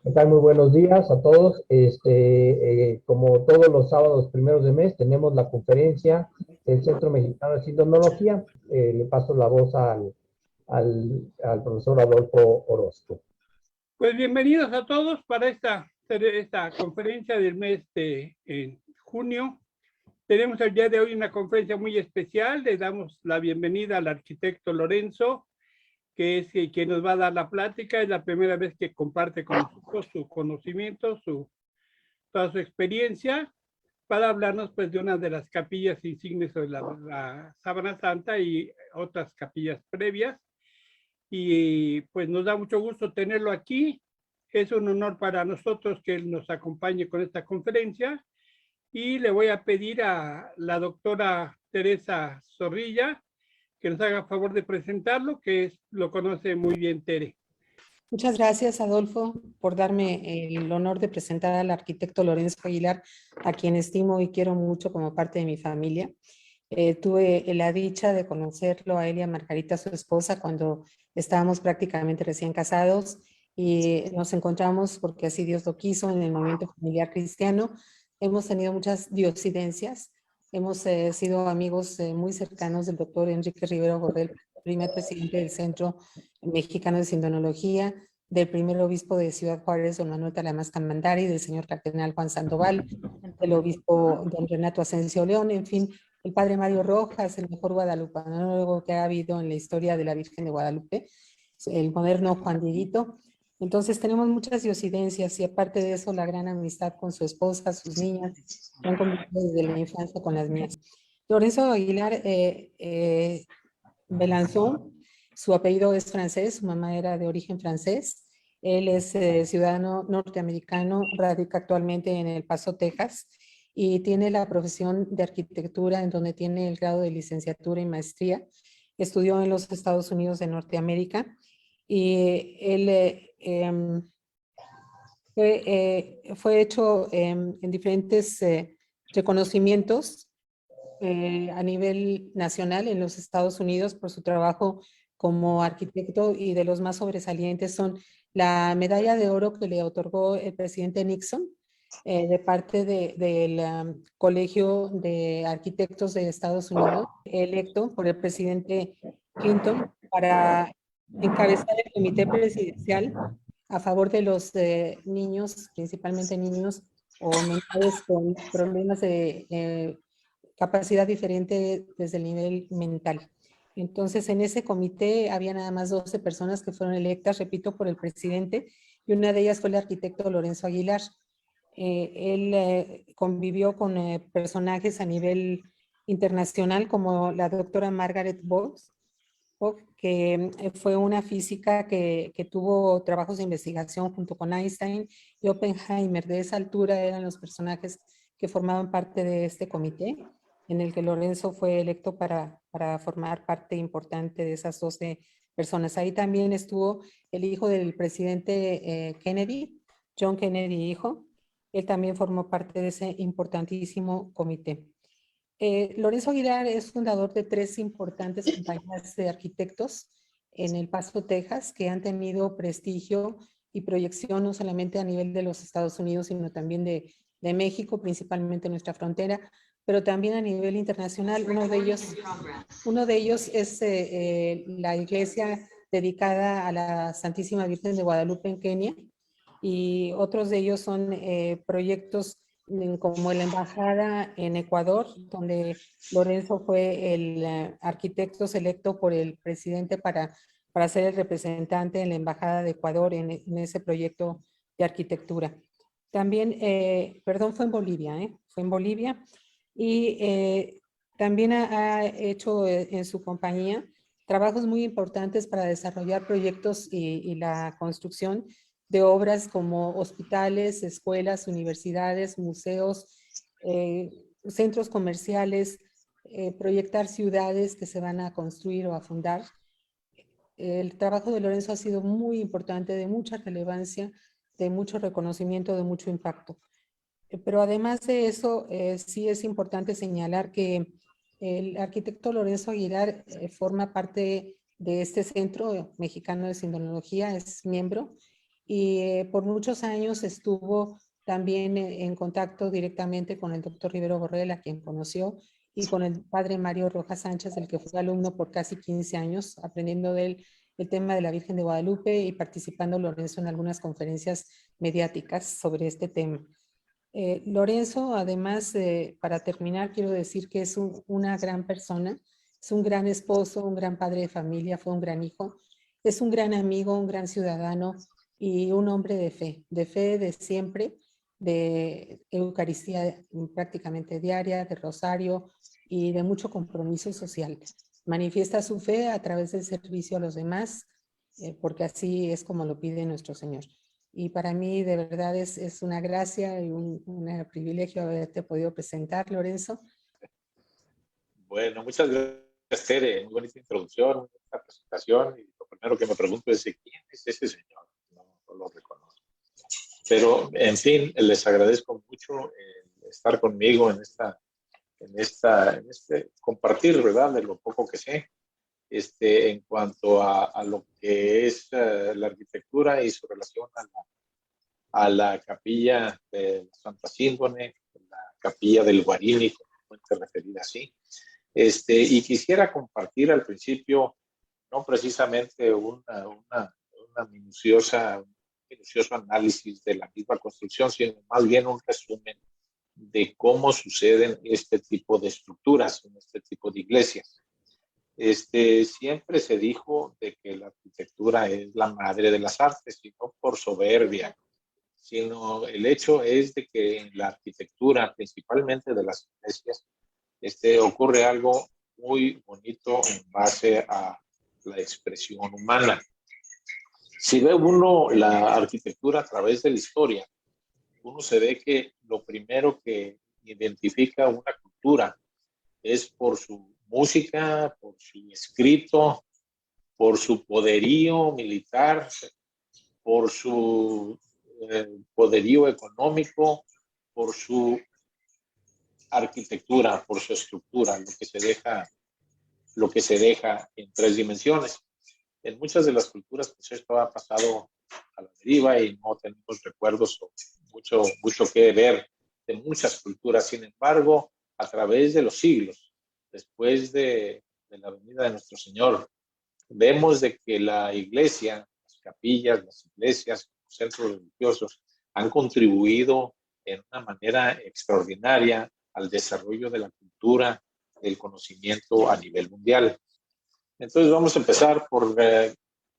¿Qué tal? Muy buenos días a todos. Como todos los sábados primeros de mes, tenemos la conferencia del Centro Mexicano de Sindonología. Le paso la voz al profesor Adolfo Orozco. Pues bienvenidos a todos para esta conferencia del mes de junio. Tenemos el día de hoy una conferencia muy especial. Le damos la bienvenida al arquitecto Lorenzo, que es quien nos va a dar la plática. Es la primera vez que comparte con nosotros su conocimiento, toda su experiencia, para hablarnos pues de una de las capillas insignes de la Sábana Santa y otras capillas previas. Y pues nos da mucho gusto tenerlo aquí. Es un honor para nosotros que él nos acompañe con esta conferencia. Y le voy a pedir a la doctora Teresa Zorrilla que nos haga favor de presentarlo, lo conoce muy bien Tere. Muchas gracias, Adolfo, por darme el honor de presentar al arquitecto Lorenzo Aguilar, a quien estimo y quiero mucho como parte de mi familia. Tuve la dicha de conocerlo a él y a Margarita, su esposa, cuando estábamos prácticamente recién casados y nos encontramos, porque así Dios lo quiso, en el movimiento familiar cristiano. Hemos tenido muchas diosidencias. Hemos sido amigos muy cercanos del doctor Enrique Rivero Gordel, primer presidente del Centro Mexicano de Sindonología, del primer obispo de Ciudad Juárez, don Manuel Talamas Camandari, del señor cardenal Juan Sandoval, del obispo don Renato Asensio León, en fin, el padre Mario Rojas, el mejor guadalupanólogo que ha habido en la historia de la Virgen de Guadalupe, el moderno Juan Dieguito. Entonces tenemos muchas diosidencias y aparte de eso la gran amistad con su esposa, sus niñas, que han convivido desde la infancia con las mías. Lorenzo Aguilar Belanzón, su apellido es francés, su mamá era de origen francés. Él es ciudadano norteamericano, radica actualmente en El Paso, Texas, y tiene la profesión de arquitectura en donde tiene el grado de licenciatura y maestría. Estudió en los Estados Unidos de Norteamérica y él fue hecho en diferentes reconocimientos a nivel nacional en los Estados Unidos por su trabajo como arquitecto, y de los más sobresalientes son la medalla de oro que le otorgó el presidente Nixon de parte del Colegio de Arquitectos de Estados Unidos, electo por el presidente Clinton para encabezar el comité presidencial a favor de los niños, principalmente niños o menores con problemas de capacidad diferente desde el nivel mental. Entonces, en ese comité había nada más 12 personas que fueron electas, repito, por el presidente, y una de ellas fue el arquitecto Lorenzo Aguilar. Él convivió con personajes a nivel internacional como la doctora Margaret Bock, que fue una física que tuvo trabajos de investigación junto con Einstein y Oppenheimer. De esa altura eran los personajes que formaban parte de este comité, en el que Lorenzo fue electo para formar parte importante de esas 12 personas. Ahí también estuvo el hijo del presidente Kennedy, John Kennedy hijo. Él también formó parte de ese importantísimo comité. Lorenzo Aguilar es fundador de 3 importantes compañías de arquitectos en El Paso, Texas, que han tenido prestigio y proyección no solamente a nivel de los Estados Unidos, sino también de México, principalmente nuestra frontera, pero también a nivel internacional. Uno de ellos es la iglesia dedicada a la Santísima Virgen de Guadalupe en Kenia, y otros de ellos son proyectos como la embajada en Ecuador, donde Lorenzo fue el arquitecto selecto por el presidente para ser el representante en la embajada de Ecuador en ese proyecto de arquitectura. También, perdón, fue en Bolivia, fue en Bolivia, y también ha hecho en su compañía trabajos muy importantes para desarrollar proyectos y la construcción de obras como hospitales, escuelas, universidades, museos, centros comerciales, proyectar ciudades que se van a construir o a fundar. El trabajo de Lorenzo ha sido muy importante, de mucha relevancia, de mucho reconocimiento, de mucho impacto. Pero además de eso, sí es importante señalar que el arquitecto Lorenzo Aguilar forma parte de este Centro Mexicano de Sindonología, es miembro, y por muchos años estuvo también en contacto directamente con el doctor Rivero Borrell, a quien conoció, y con el padre Mario Rojas Sánchez, del que fue alumno por casi 15 años, aprendiendo de él el tema de la Virgen de Guadalupe y participando Lorenzo en algunas conferencias mediáticas sobre este tema. Lorenzo, además, para terminar, quiero decir que es una gran persona, es un gran esposo, un gran padre de familia, fue un gran hijo, es un gran amigo, un gran ciudadano y un hombre de fe de siempre, de Eucaristía prácticamente diaria, de rosario y de mucho compromiso social. Manifiesta su fe a través del servicio a los demás, porque así es como lo pide nuestro Señor. Y para mí de verdad es una gracia y un privilegio haberte podido presentar, Lorenzo. Bueno, muchas gracias, Tere. Muy bonita introducción, muy bonita presentación. Y lo primero que me pregunto es, ¿quién es ese señor? No lo reconozco. Pero, en fin, les agradezco mucho estar conmigo en este compartir, ¿verdad?, de lo poco que sé. En cuanto a lo que es la arquitectura y su relación a la capilla de Santa Síndone, la capilla del Guarini, como te referir así. Y quisiera compartir al principio, no precisamente una minucioso análisis de la misma construcción, sino más bien un resumen de cómo suceden este tipo de estructuras, en este tipo de iglesias. Siempre se dijo de que la arquitectura es la madre de las artes, y no por soberbia, sino el hecho es de que en la arquitectura, principalmente de las iglesias, ocurre algo muy bonito en base a la expresión humana. Si ve uno la arquitectura a través de la historia, uno se ve que lo primero que identifica una cultura es por su música, por su escrito, por su poderío militar, por su poderío económico, por su arquitectura, por su estructura, lo que se deja en 3 dimensiones. En muchas de las culturas, pues esto ha pasado a la deriva y no tenemos recuerdos o mucho que ver de muchas culturas. Sin embargo, a través de los siglos, después de la venida de nuestro Señor, vemos de que la iglesia, las capillas, las iglesias, los centros religiosos han contribuido en una manera extraordinaria al desarrollo de la cultura, del conocimiento a nivel mundial. Entonces vamos a empezar por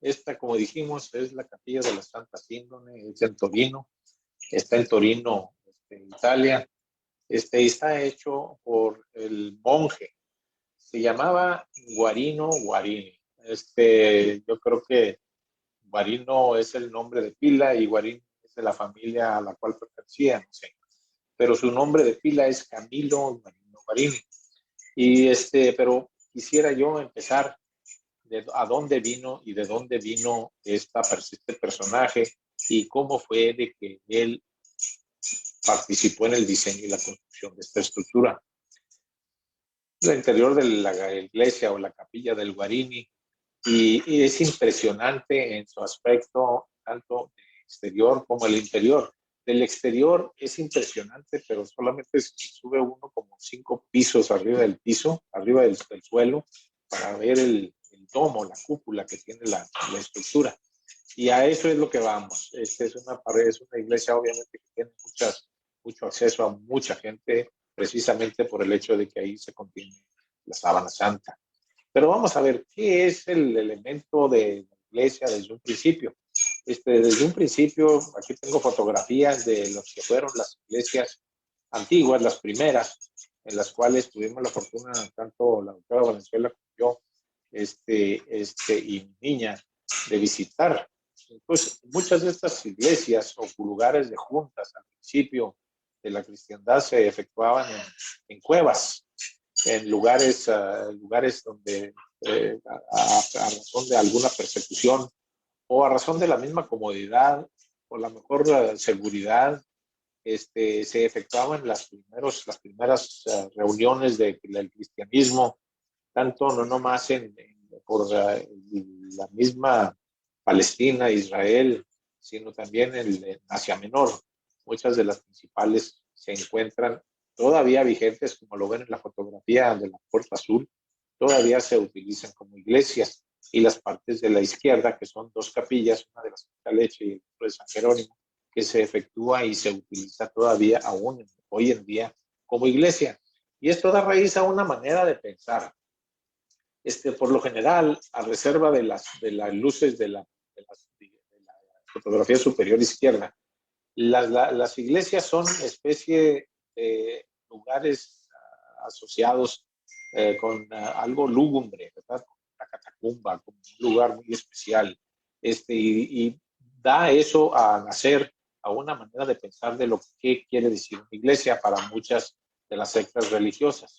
esta, como dijimos, es la capilla de la Santa Síndone, es en Torino, está en Torino, Italia. Está hecho por el monje, se llamaba Guarino Guarini. Yo creo que Guarino es el nombre de pila y Guarini es de la familia a la cual pertenecía, no sé. Pero su nombre de pila es Camilo Guarino Guarini. Pero quisiera yo empezar de a dónde vino y de dónde vino este personaje y cómo fue de que él participó en el diseño y la construcción de esta estructura. El interior de la iglesia o la capilla del Guarini y es impresionante en su aspecto tanto exterior como el interior. Del exterior es impresionante, pero solamente sube uno como 5 pisos arriba del piso, arriba del suelo, para ver el domo, la cúpula que tiene la estructura. Y a eso es lo que vamos. Es una iglesia obviamente que tiene mucho acceso a mucha gente, precisamente por el hecho de que ahí se contiene la sábana santa. Pero vamos a ver qué es el elemento de la iglesia desde un principio. Desde un principio, aquí tengo fotografías de lo que fueron las iglesias antiguas, las primeras, en las cuales tuvimos la fortuna, tanto la doctora Valenzuela como yo, y mi niña, de visitar. Entonces, muchas de estas iglesias o lugares de juntas al principio de la cristiandad se efectuaban en cuevas, en lugares donde a razón de alguna persecución o a razón de la misma comodidad o la mejor seguridad, se efectuaban las primeras reuniones del cristianismo, tanto no nomás por la misma Palestina, Israel, sino también en Asia Menor. Muchas de las principales se encuentran todavía vigentes, como lo ven en la fotografía de la Puerta Azul, todavía se utilizan como iglesias. Y las partes de la izquierda, que son dos capillas, una de la Santa Leche y otra de San Jerónimo, que se efectúa y se utiliza todavía aún hoy en día como iglesia. Y esto da raíz a una manera de pensar. Por lo general, a reserva de las luces de la fotografía superior izquierda, las iglesias son especie de lugares asociados con algo lúgubre, ¿verdad? Una catacumba, como un lugar muy especial. Y da eso a nacer a una manera de pensar de lo que quiere decir una iglesia para muchas de las sectas religiosas.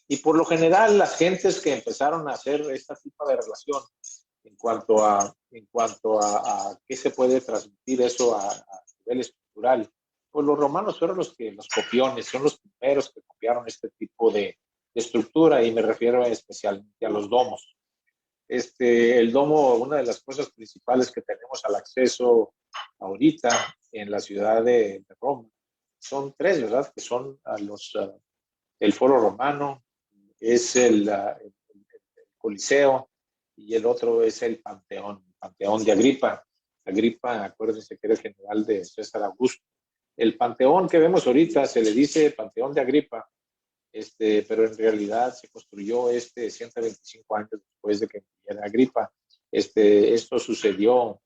Y por lo general, las gentes que empezaron a hacer este tipo de relación en cuanto a qué se puede transmitir eso a nivel estructural, pues los romanos fueron los copiones, son los primeros que copiaron este tipo de estructura, y me refiero especialmente a los domos. El domo, una de las cosas principales que tenemos al acceso ahorita en la ciudad de Roma, son tres, ¿verdad? Que son el Foro Romano, es el Coliseo, y el otro es el Panteón de Agripa. Agripa, acuérdense que era el general de César Augusto. El Panteón que vemos ahorita se le dice Panteón de Agripa, pero en realidad se construyó 125 años después de que muriera Agripa. Esto sucedió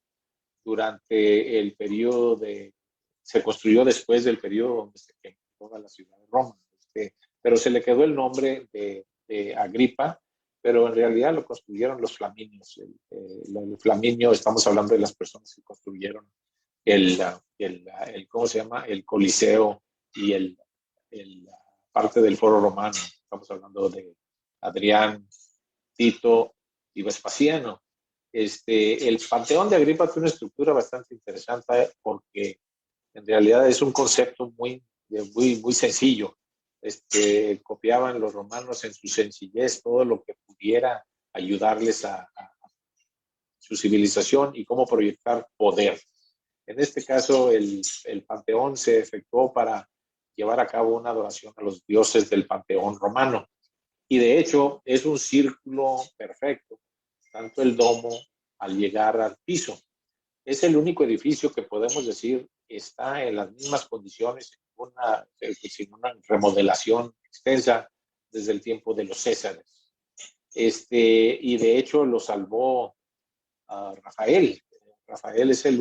durante el periodo se construyó después del periodo donde se quemó toda la ciudad de Roma. Pero se le quedó el nombre de Agripa, pero en realidad lo construyeron los flaminios. El flaminio, estamos hablando de las personas que construyeron ¿cómo se llama? El Coliseo y parte del Foro Romano. Estamos hablando de Adrián, Tito y Vespasiano. El Panteón de Agripa tiene una estructura bastante interesante porque en realidad es un concepto muy sencillo. Copiaban los romanos en su sencillez todo lo que pudiera ayudarles a su civilización y cómo proyectar poder. En este caso, el panteón se efectuó para llevar a cabo una adoración a los dioses del panteón romano. Y de hecho, es un círculo perfecto, tanto el domo al llegar al piso. Es el único edificio que podemos decir está en las mismas condiciones, sin una remodelación extensa desde el tiempo de los Césares. Y de hecho lo salvó Rafael. Rafael es el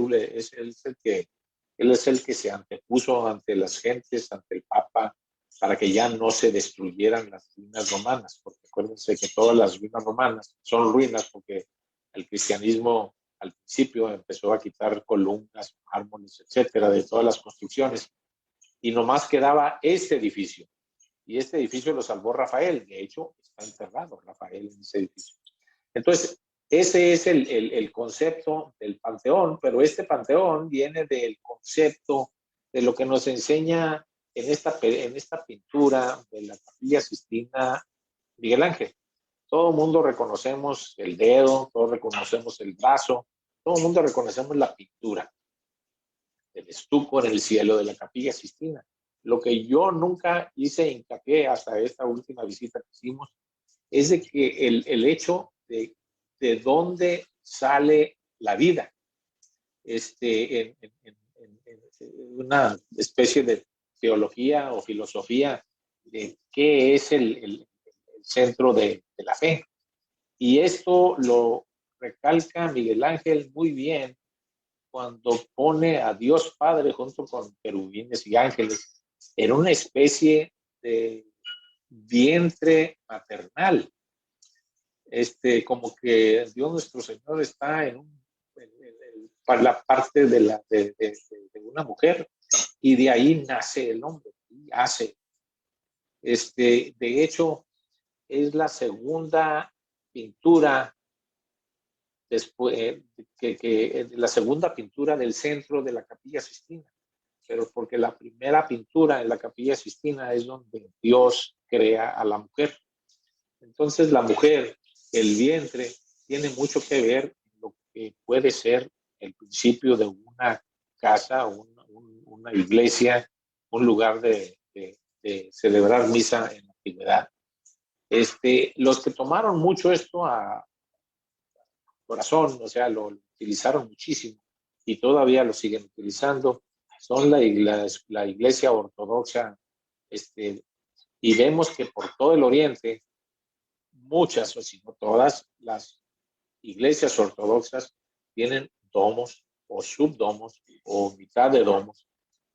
que se antepuso ante las gentes, ante el Papa, para que ya no se destruyeran las ruinas romanas, porque acuérdense que todas las ruinas romanas son ruinas porque el cristianismo al principio empezó a quitar columnas, mármoles, etcétera, de todas las construcciones, y nomás quedaba este edificio, y este edificio lo salvó Rafael. De hecho, está enterrado Rafael en ese edificio. Entonces, ese es el concepto del panteón, pero este panteón viene del concepto de lo que nos enseña en esta pintura de la Capilla Sistina Miguel Ángel. Todo el mundo reconocemos el dedo, todos reconocemos el brazo, todo el mundo reconocemos la pintura, el estuco en el cielo de la Capilla Sistina. Lo que yo nunca hice hincapié hasta esta última visita que hicimos es de que el hecho de dónde sale la vida, en una especie de teología o filosofía de qué es el centro de la fe. Y esto lo recalca Miguel Ángel muy bien cuando pone a Dios Padre junto con querubines y ángeles en una especie de vientre maternal. Como que Dios nuestro Señor está en la parte de una mujer, y de ahí nace el hombre y hace. De hecho, es la segunda pintura después la segunda pintura del centro de la Capilla Sistina, pero porque la primera pintura en la Capilla Sistina es donde Dios crea a la mujer. Entonces la mujer, el vientre, tiene mucho que ver con lo que puede ser el principio de una casa, una iglesia, un lugar de celebrar misa en la antigüedad. Los que tomaron mucho esto a corazón, o sea, lo utilizaron muchísimo y todavía lo siguen utilizando, son la iglesia ortodoxa, y vemos que por todo el oriente, muchas, o si no todas, las iglesias ortodoxas tienen domos o subdomos o mitad de domos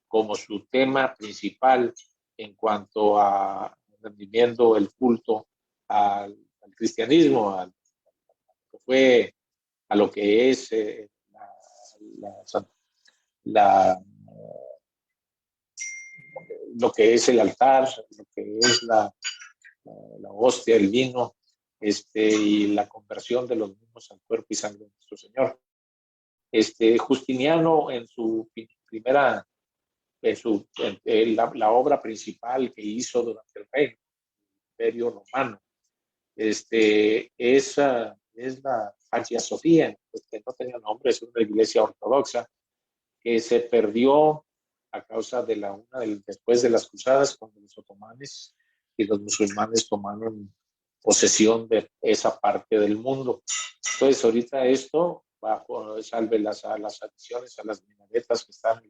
como su tema principal en cuanto a rendimiento el culto al cristianismo, que fue a lo que es lo que es el altar, lo que es la hostia, el vino, y la conversión de los mismos al cuerpo y sangre de nuestro Señor. Justiniano en su primera, la obra principal que hizo durante el reino, el Imperio Romano, es la Hagia Sofía, que no tenía nombre, es una iglesia ortodoxa que se perdió a causa de después de las cruzadas, cuando los otomanes y los musulmanes tomaron posesión de esa parte del mundo. Entonces, ahorita esto, salve las adiciones a las minaretas que están en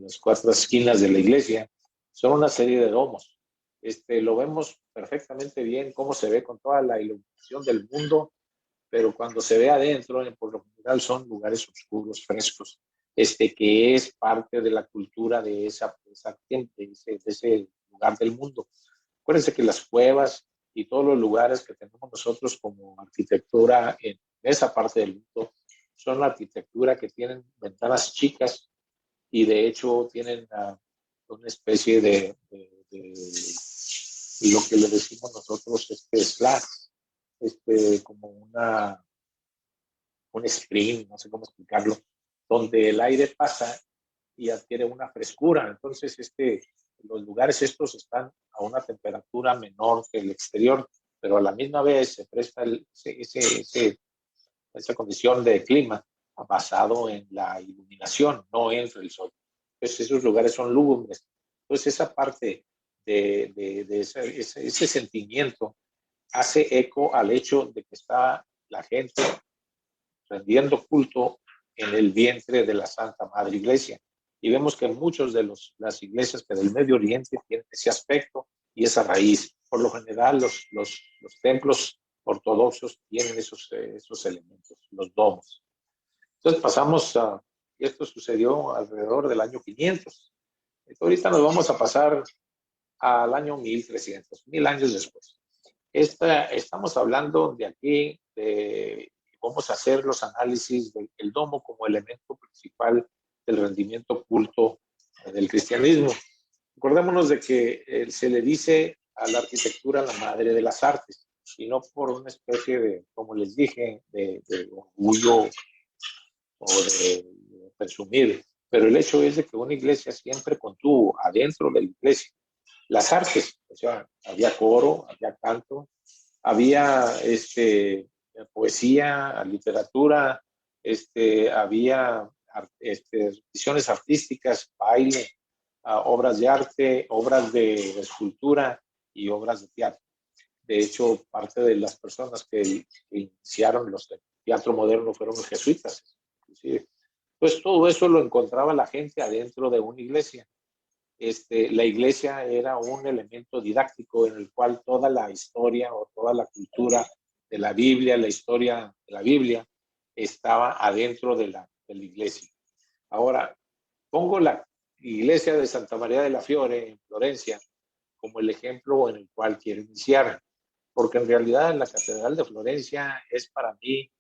las cuatro esquinas de la iglesia, son una serie de domos. Lo vemos perfectamente bien cómo se ve con toda la iluminación del mundo, pero cuando se ve adentro, por lo general son lugares oscuros, frescos, que es parte de la cultura de esa gente, de ese lugar del mundo. Acuérdense que las cuevas y todos los lugares que tenemos nosotros como arquitectura en esa parte del mundo son la arquitectura que tienen ventanas chicas y de hecho tienen una especie de lo que le decimos nosotros slats, como un screen, no sé cómo explicarlo, donde el aire pasa y adquiere una frescura. Entonces, los lugares estos están a una temperatura menor que el exterior, pero a la misma vez se presta esa condición de clima basado en la iluminación, no entra el sol. Entonces, esos lugares son lúgubres. Entonces, esa parte de ese sentimiento hace eco al hecho de que está la gente rendiendo culto en el vientre de la Santa Madre Iglesia. Y vemos que muchos de las iglesias que del Medio Oriente tienen ese aspecto y esa raíz. Por lo general, los templos ortodoxos tienen esos elementos, los domos. Entonces pasamos esto sucedió alrededor del año 500. Entonces, ahorita nos vamos a pasar al año 1300, 1000 años después. Estamos hablando de aquí, vamos a hacer los análisis del domo como elemento principal del rendimiento culto del cristianismo. Acordémonos de que se le dice a la arquitectura la madre de las artes, y no por una especie de, como les dije, de orgullo o de presumir, pero el hecho es de que una iglesia siempre contuvo adentro de la iglesia las artes, o sea, había coro, había canto, había poesía, literatura, había visiones artísticas, baile, obras de arte, obras de escultura y obras de teatro. De hecho, parte de las personas que iniciaron los teatro moderno fueron los jesuitas, inclusive. Pues todo eso lo encontraba la gente adentro de una iglesia. La iglesia era un elemento didáctico en el cual toda la historia o toda la cultura de la Biblia, la historia de la Biblia, estaba adentro de la iglesia. Ahora, pongo la iglesia de Santa María de la Fiore en Florencia como el ejemplo en el cual quiero iniciar, porque en realidad la Catedral de Florencia es para mí,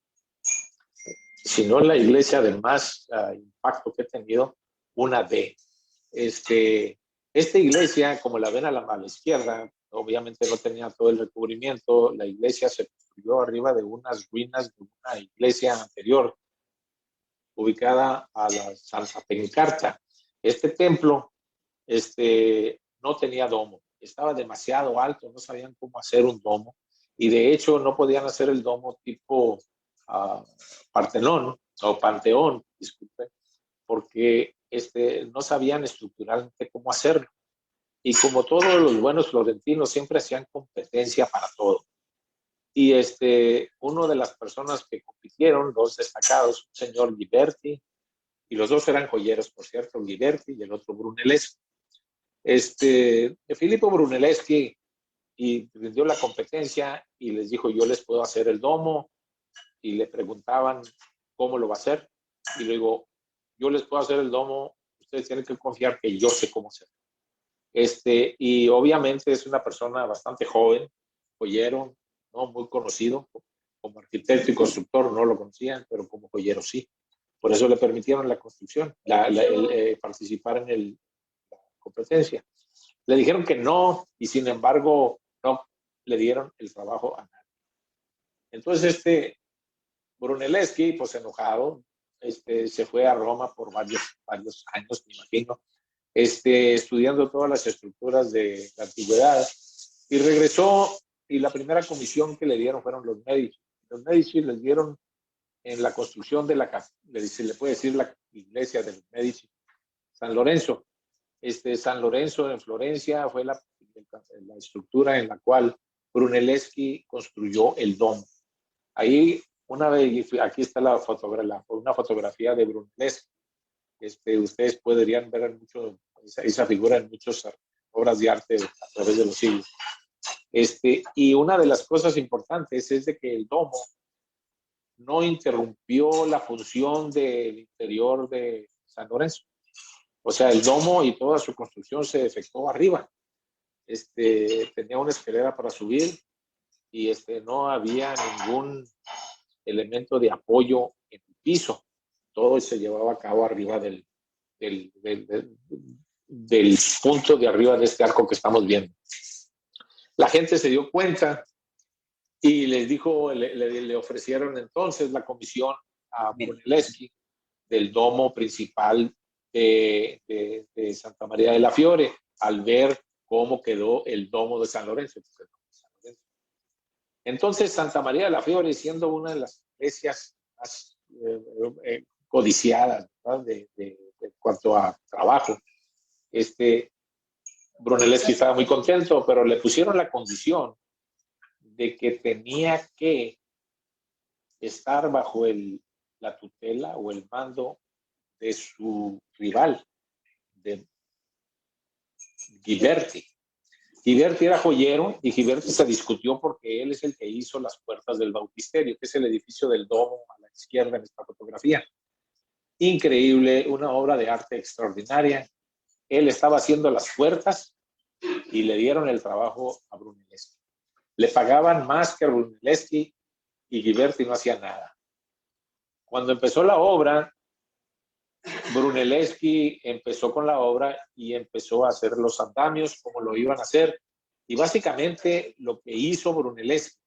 si no la iglesia de más impacto que he tenido, una D. Esta iglesia, como la ven a la izquierda, obviamente no tenía todo el recubrimiento. La iglesia se construyó arriba de unas ruinas de una iglesia anterior, ubicada a la Santa Pencarta. Este templo no tenía domo, estaba demasiado alto, no sabían cómo hacer un domo, y de hecho no podían hacer el domo tipo Partenón o Panteón, disculpen, porque no sabían estructuralmente cómo hacerlo. Y como todos los buenos florentinos siempre hacían competencia para todo. Y uno de las personas que compitieron, dos destacados, un señor Ghiberti, y los dos eran joyeros, por cierto, Ghiberti y el otro Brunelleschi. Filippo Brunelleschi y rindió la competencia y les dijo, yo les puedo hacer el domo, y le preguntaban cómo lo va a hacer, y le digo, yo les puedo hacer el domo, ustedes tienen que confiar que yo sé cómo hacerlo. Y obviamente es una persona bastante joven, joyero, no muy conocido, como arquitecto y constructor no lo conocían, pero como joyero sí. Por eso le permitieron la construcción, participar en la competencia. Le dijeron que no, y sin embargo no le dieron el trabajo a nadie. Entonces Brunelleschi, pues enojado, se fue a Roma por varios años, me imagino, estudiando todas las estructuras de la antigüedad, y regresó, y la primera comisión que le dieron fueron los Medici. Los Medici les dieron en la construcción de se le puede decir la iglesia de los Medici, San Lorenzo. San Lorenzo en Florencia fue la estructura en la cual Brunelleschi construyó el domo. Ahí, aquí está una fotografía de Brunelleschi. Ustedes podrían ver esa figura en muchas obras de arte a través de los siglos. Y una de las cosas importantes es de que el domo no interrumpió la función del interior de San Lorenzo. O sea, el domo y toda su construcción se efectuó arriba. Tenía una escalera para subir y no había ningún elemento de apoyo en el piso. Todo se llevaba a cabo arriba del punto de arriba de este arco que estamos viendo. La gente se dio cuenta y les dijo, le ofrecieron entonces la comisión a Brunelleschi del domo principal de Santa María de la Fiore, al ver cómo quedó el domo de San Lorenzo. Entonces, Santa María de la Fiore, siendo una de las iglesias más codiciadas, ¿verdad? En cuanto a trabajo, Brunelleschi estaba muy contento, pero le pusieron la condición de que tenía que estar bajo la tutela o el mando de su rival, de Ghiberti. Ghiberti era joyero y Ghiberti se discutió porque él es el que hizo las puertas del Bautisterio, que es el edificio del domo a la izquierda en esta fotografía. Increíble, una obra de arte extraordinaria. Él estaba haciendo las puertas y le dieron el trabajo a Brunelleschi. Le pagaban más que a Brunelleschi y Ghiberti no hacía nada. Cuando empezó la obra, Brunelleschi empezó con la obra y empezó a hacer los andamios, como lo iban a hacer. Y básicamente lo que hizo Brunelleschi,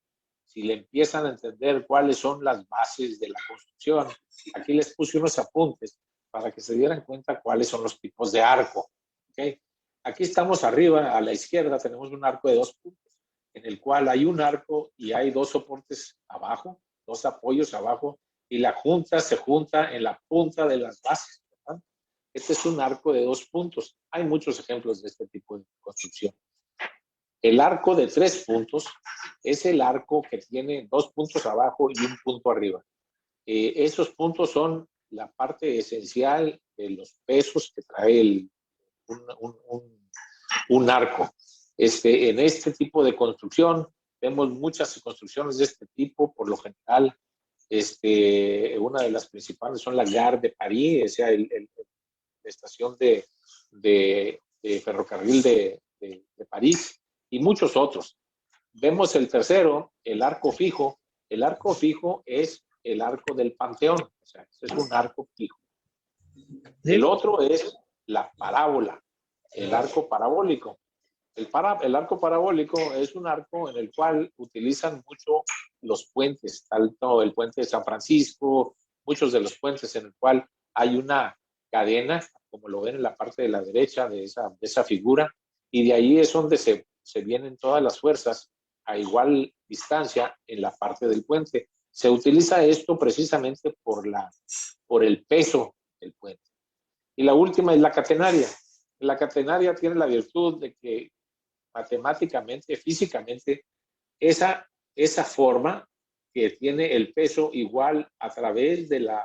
si le empiezan a entender cuáles son las bases de la construcción, aquí les puse unos apuntes para que se dieran cuenta cuáles son los tipos de arco. ¿Okay? Aquí estamos arriba, a la izquierda, tenemos un arco de 2 puntos, en el cual hay un arco y hay 2 soportes abajo, 2 apoyos abajo, y la junta se junta en la punta de las bases, ¿verdad? Este es un arco de 2 puntos. Hay muchos ejemplos de este tipo de construcción. El arco de 3 puntos es el arco que tiene 2 puntos abajo y 1 punto arriba. Esos puntos son la parte esencial de los pesos que trae un arco. En este tipo de construcción vemos muchas construcciones de este tipo, por lo general. Una de las principales son la Gare de París, o sea, la estación de ferrocarril de París, y muchos otros. Vemos el tercero, el arco fijo. El arco fijo es el arco del Panteón, o sea, es un arco fijo. El otro es la parábola, el arco parabólico. El arco parabólico es un arco en el cual utilizan mucho los puentes, tanto el puente de San Francisco, muchos de los puentes en el cual hay una cadena, como lo ven en la parte de la derecha de esa figura, y de ahí es donde se vienen todas las fuerzas a igual distancia en la parte del puente. Se utiliza esto precisamente por el peso del puente. Y la última es la catenaria. La catenaria tiene la virtud de que matemáticamente, físicamente, esa forma que tiene el peso igual a través de la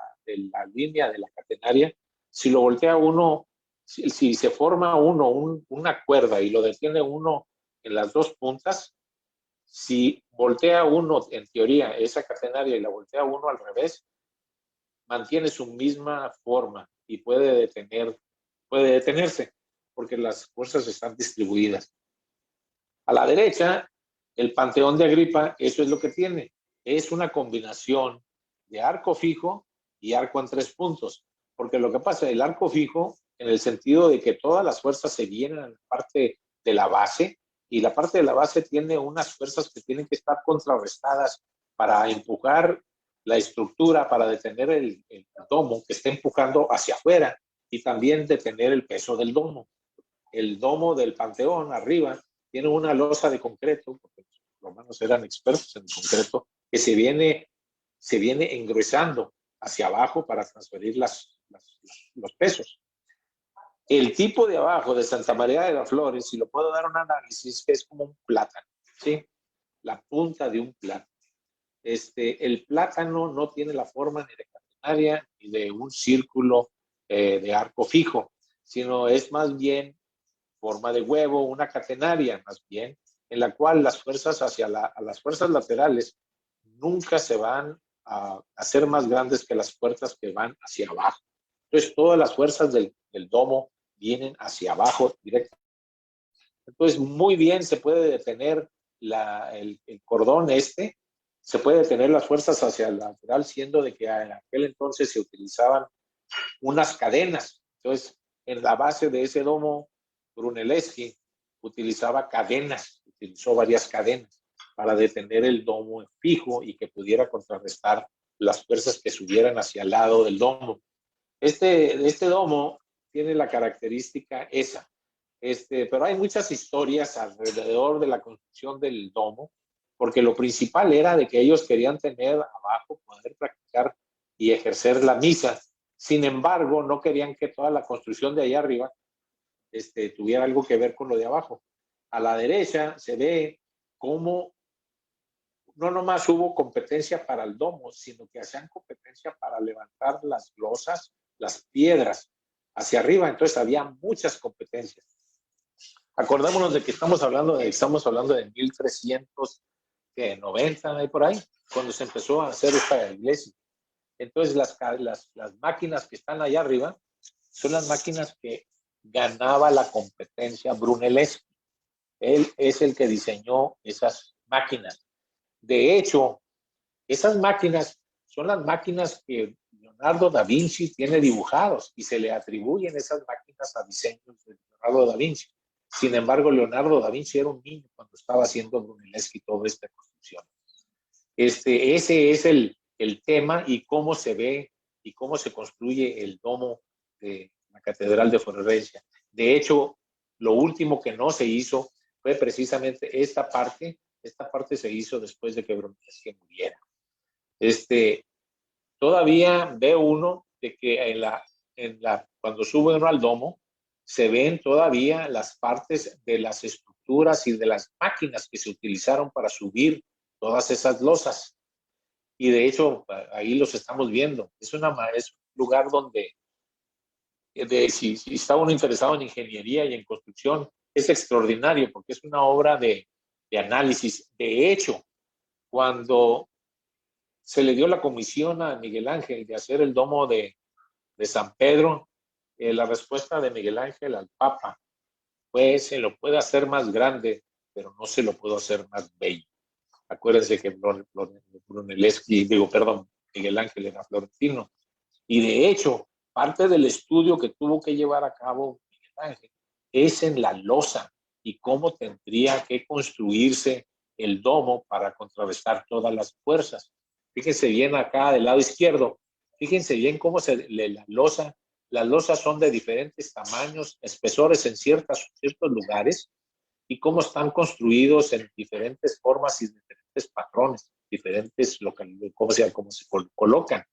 línea de la catenaria, si lo voltea uno, si se forma una cuerda y lo detiene uno en las dos puntas, si voltea uno, en teoría, esa catenaria y la voltea uno al revés, mantiene su misma forma y puede detenerse, porque las fuerzas están distribuidas. A la derecha, el Panteón de Agripa, eso es lo que tiene. Es una combinación de arco fijo y arco en 3 puntos. Porque lo que pasa, el arco fijo, en el sentido de que todas las fuerzas se vienen a la parte de la base, y la parte de la base tiene unas fuerzas que tienen que estar contrarrestadas para empujar la estructura, para detener el domo que está empujando hacia afuera, y también detener el peso del domo. El domo del Panteón arriba tiene una losa de concreto, porque los romanos eran expertos en el concreto, que se viene engruesando hacia abajo para transferir los pesos. El tipo de abajo de Santa María de las Flores, si lo puedo dar un análisis, es como un plátano, ¿sí? La punta de un plátano. El plátano no tiene la forma ni de catenaria ni de un círculo de arco fijo, sino es más bien forma de huevo, una catenaria más bien, en la cual las fuerzas las fuerzas laterales nunca se van a hacer más grandes que las fuerzas que van hacia abajo. Entonces, todas las fuerzas del domo vienen hacia abajo directamente. Entonces, muy bien se puede detener el cordón se puede detener las fuerzas hacia el lateral, siendo de que en aquel entonces se utilizaban unas cadenas. Entonces, en la base de ese domo, Brunelleschi utilizó varias cadenas para detener el domo fijo y que pudiera contrarrestar las fuerzas que subieran hacia el lado del domo. Este domo tiene la característica esa, pero hay muchas historias alrededor de la construcción del domo, porque lo principal era de que ellos querían tener abajo, poder practicar y ejercer la misa. Sin embargo, no querían que toda la construcción de allá arriba tuviera algo que ver con lo de abajo. A la derecha se ve cómo no nomás hubo competencia para el domo, sino que hacían competencia para levantar las losas, las piedras hacia arriba. Entonces había muchas competencias. Acordémonos de que estamos hablando de 1390 ahí por ahí, cuando se empezó a hacer esta iglesia. Entonces las máquinas que están allá arriba son las máquinas que ganaba la competencia Brunelleschi. Él es el que diseñó esas máquinas. De hecho, esas máquinas son las máquinas que Leonardo da Vinci tiene dibujados y se le atribuyen esas máquinas a diseños de Leonardo da Vinci. Sin embargo, Leonardo da Vinci era un niño cuando estaba haciendo Brunelleschi toda esta construcción. Ese es el tema y cómo se ve y cómo se construye el domo de la Catedral de Florencia. De hecho, lo último que no se hizo fue precisamente esta parte. Esta parte se hizo después de que Brunelleschi muriera. Todavía ve uno de que cuando sube uno al domo, se ven todavía las partes de las estructuras y de las máquinas que se utilizaron para subir todas esas losas. Y de hecho, ahí los estamos viendo. Es un lugar donde, si está uno interesado en ingeniería y en construcción, es extraordinario porque es una obra de análisis. De hecho, cuando se le dio la comisión a Miguel Ángel de hacer el domo de San Pedro, la respuesta de Miguel Ángel al Papa fue: se lo puede hacer más grande, pero no se lo puedo hacer más bello. Acuérdense que Miguel Ángel era florentino. Y de hecho, parte del estudio que tuvo que llevar a cabo Miguel Ángel es en la losa y cómo tendría que construirse el domo para contrarrestar todas las fuerzas. Fíjense bien acá del lado izquierdo, fíjense bien cómo las losas son de diferentes tamaños, espesores en ciertos lugares, y cómo están construidos en diferentes formas y diferentes patrones, diferentes localidades, cómo se colocan.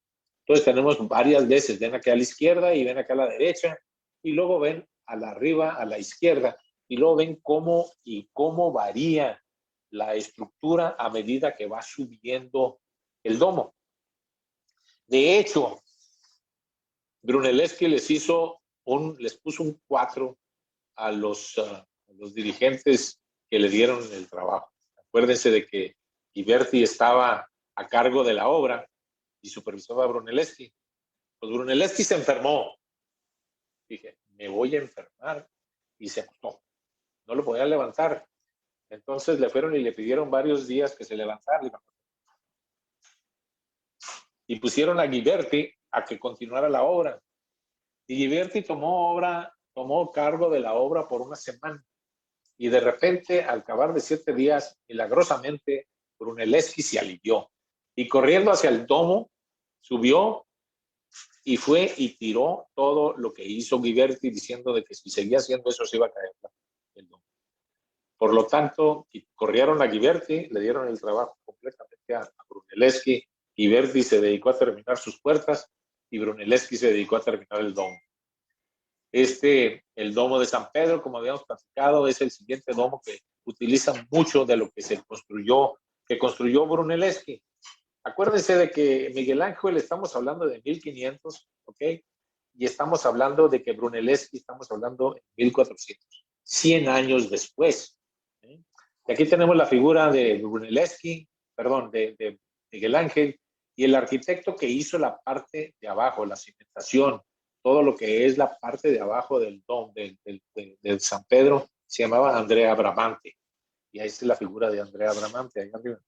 Entonces tenemos varias veces, ven acá a la izquierda y ven acá a la derecha, y luego ven a la arriba, a la izquierda, y luego ven cómo varía la estructura a medida que va subiendo el domo. De hecho, Brunelleschi les puso un 4 a los dirigentes que le dieron el trabajo. Acuérdense de que Ghiberti estaba a cargo de la obra y supervisaba a Brunelleschi. Pues Brunelleschi se enfermó. Dije, me voy a enfermar. Y se acostó. No lo podía levantar. Entonces le fueron y le pidieron varios días que se levantara. Y pusieron a Ghiberti a que continuara la obra. Y Ghiberti tomó cargo de la obra por una semana. Y de repente, al acabar de 7 días, milagrosamente, Brunelleschi se alivió. Y corriendo hacia el domo, subió y fue y tiró todo lo que hizo Ghiberti, diciendo de que si seguía haciendo eso se iba a caer el domo. Por lo tanto, corrieron a Ghiberti, le dieron el trabajo completamente a Brunelleschi. Ghiberti se dedicó a terminar sus puertas y Brunelleschi se dedicó a terminar el domo. El domo de San Pedro, como habíamos platicado, es el siguiente domo que utiliza mucho de lo que que construyó Brunelleschi. Acuérdense de que Miguel Ángel estamos hablando de 1500, ¿ok? Y estamos hablando de que Brunelleschi estamos hablando de 1400, 100 años después. ¿Sí? Y aquí tenemos la figura de Brunelleschi, perdón, de Miguel Ángel, y el arquitecto que hizo la parte de abajo, la cimentación, todo lo que es la parte de abajo del dom, del San Pedro, se llamaba Andrea Bramante. Y ahí está la figura de Andrea Bramante, ahí arriba.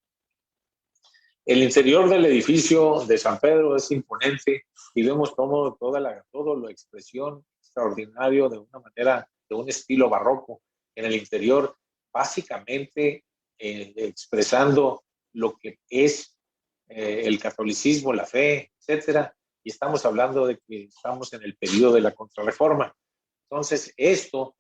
El interior del edificio de San Pedro es imponente y vemos toda la expresión extraordinario de una manera, de un estilo barroco en el interior, básicamente expresando lo que es el catolicismo, la fe, etcétera. Y estamos hablando de que estamos en el periodo de la Contrarreforma. Entonces, esto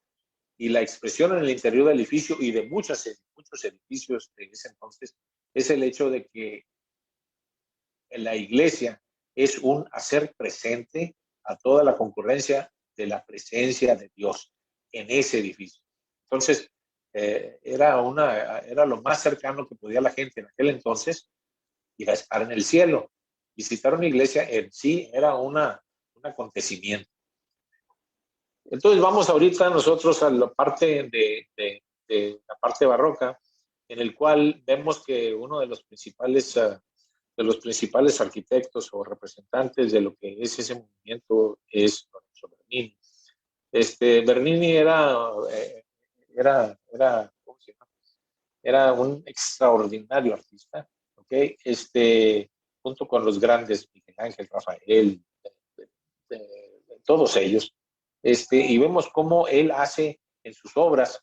y la expresión en el interior del edificio y de muchos edificios de ese entonces es el hecho de que la iglesia es un hacer presente a toda la concurrencia de la presencia de Dios en ese edificio. Entonces, era lo más cercano que podía la gente en aquel entonces ir a estar en el cielo. Visitar una iglesia en sí era un acontecimiento. Entonces vamos ahorita nosotros a la parte de la parte barroca, en el cual vemos que uno de los principales arquitectos o representantes de lo que es ese movimiento es Lorenzo Bernini. Bernini ¿cómo se llama? Era un extraordinario artista, ¿ok? Junto con los grandes Miguel Ángel, Rafael, todos ellos. Y vemos cómo él hace en sus obras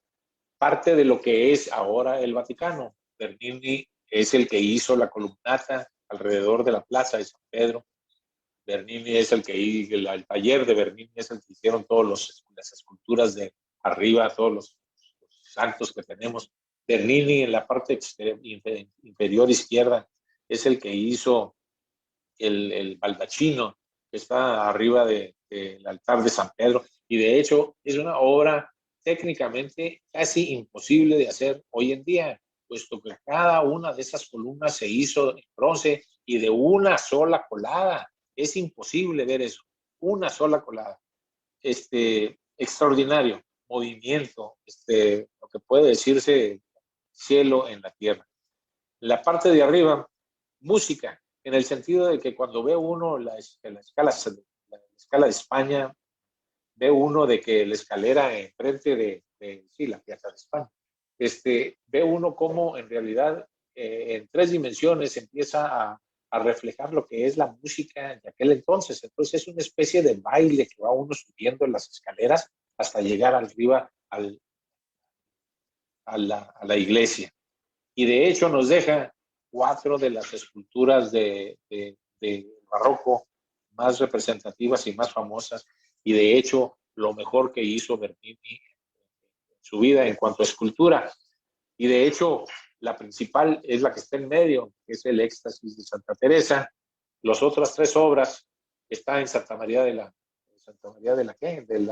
parte de lo que es ahora el Vaticano. Bernini es el que hizo la columnata alrededor de la plaza de San Pedro. Bernini es el taller de Bernini es el que hicieron todas las esculturas de arriba, todos los santos que tenemos. Bernini en la parte inferior izquierda es el que hizo el baldachino que está arriba del altar de San Pedro, y de hecho es una obra técnicamente casi imposible de hacer hoy en día, puesto que cada una de esas columnas se hizo en bronce y de una sola colada. Es imposible ver eso, una sola colada. Extraordinario movimiento, lo que puede decirse cielo en la tierra. La parte de arriba, música, en el sentido de que cuando ve uno la escala de España, ve uno de que la escalera enfrente de la Piazza de España, ve uno cómo en realidad en 3 dimensiones empieza a reflejar lo que es la música de aquel entonces. Entonces es una especie de baile que va uno subiendo en las escaleras hasta llegar arriba a la iglesia. Y de hecho nos deja 4 de las esculturas de barroco más representativas y más famosas, y de hecho lo mejor que hizo Bernini en su vida en cuanto a escultura. Y de hecho, la principal es la que está en medio, que es el Éxtasis de Santa Teresa. Las otras 3 obras están en Santa María de la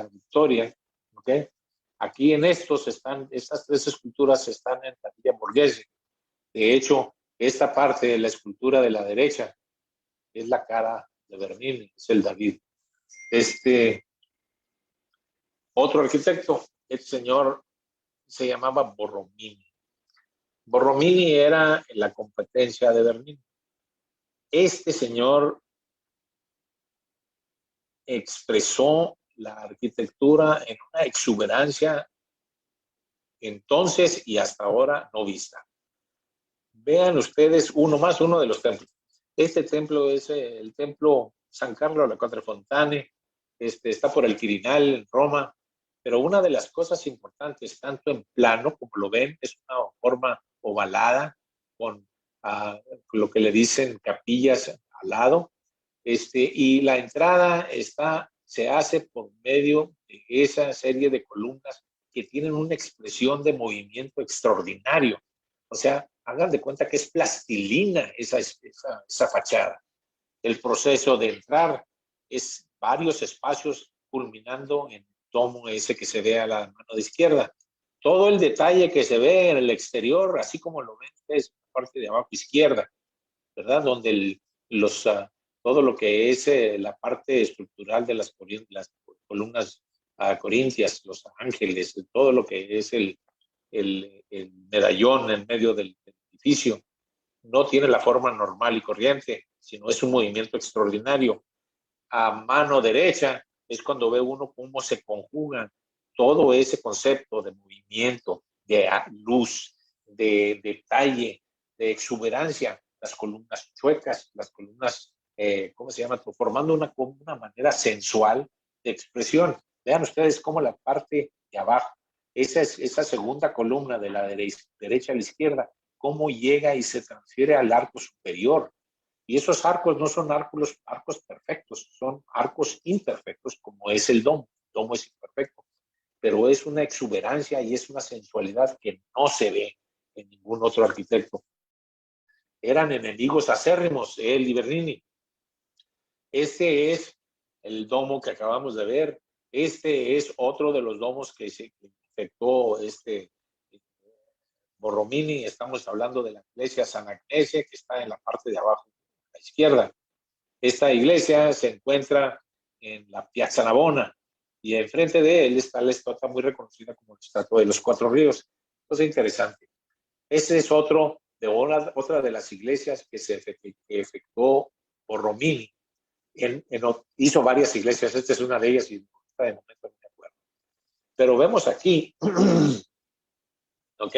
Victoria, ¿ok? Aquí en estas 3 esculturas están en la Villa Borghese. De hecho, esta parte de la escultura de la derecha es la cara de Bernini, es el David. Otro arquitecto, este señor se llamaba Borromini. Borromini era la competencia de Bernini. Este señor expresó la arquitectura en una exuberancia entonces y hasta ahora no vista. Vean ustedes uno de los templos. Este templo es el templo San Carlo alla Quattrofontane, está por el Quirinal en Roma, pero una de las cosas importantes, tanto en plano como lo ven, es una forma ovalada con lo que le dicen capillas al lado, y la entrada se hace por medio de esa serie de columnas que tienen una expresión de movimiento extraordinario. O sea, hagan de cuenta que es plastilina esa fachada. El proceso de entrar es varios espacios culminando en el domo ese que se ve a la mano de izquierda. Todo el detalle que se ve en el exterior, así como lo ven ustedes en la parte de abajo izquierda, ¿verdad? Donde todo lo que es la parte estructural de las columnas corintias, los ángeles, todo lo que es el medallón en medio del edificio, no tiene la forma normal y corriente, sino es un movimiento extraordinario. A mano derecha es cuando ve uno cómo se conjuga todo ese concepto de movimiento, de luz, de detalle, de exuberancia, las columnas chuecas, las columnas, ¿cómo se llama? Formando una manera sensual de expresión. Vean ustedes cómo la parte de abajo, esa segunda columna de la derecha a la izquierda, cómo llega y se transfiere al arco superior. Y esos arcos no son arcos perfectos, son arcos imperfectos, como es el domo. El domo es imperfecto, pero es una exuberancia y es una sensualidad que no se ve en ningún otro arquitecto. Eran enemigos acérrimos, él y Bernini. Este es el domo que acabamos de ver. Este es otro de los domos que se efectuó Borromini. Estamos hablando de la iglesia San Agnese, que está en la parte de abajo a la izquierda. Esta iglesia se encuentra en la Piazza Navona y enfrente de él está la estatua muy reconocida como la estatua de los 4 ríos. Cosa interesante. Este es otra de las iglesias que efectuó Borromini. Hizo varias iglesias, esta es una de ellas y de momento no me acuerdo. Pero vemos aquí, ¿ok?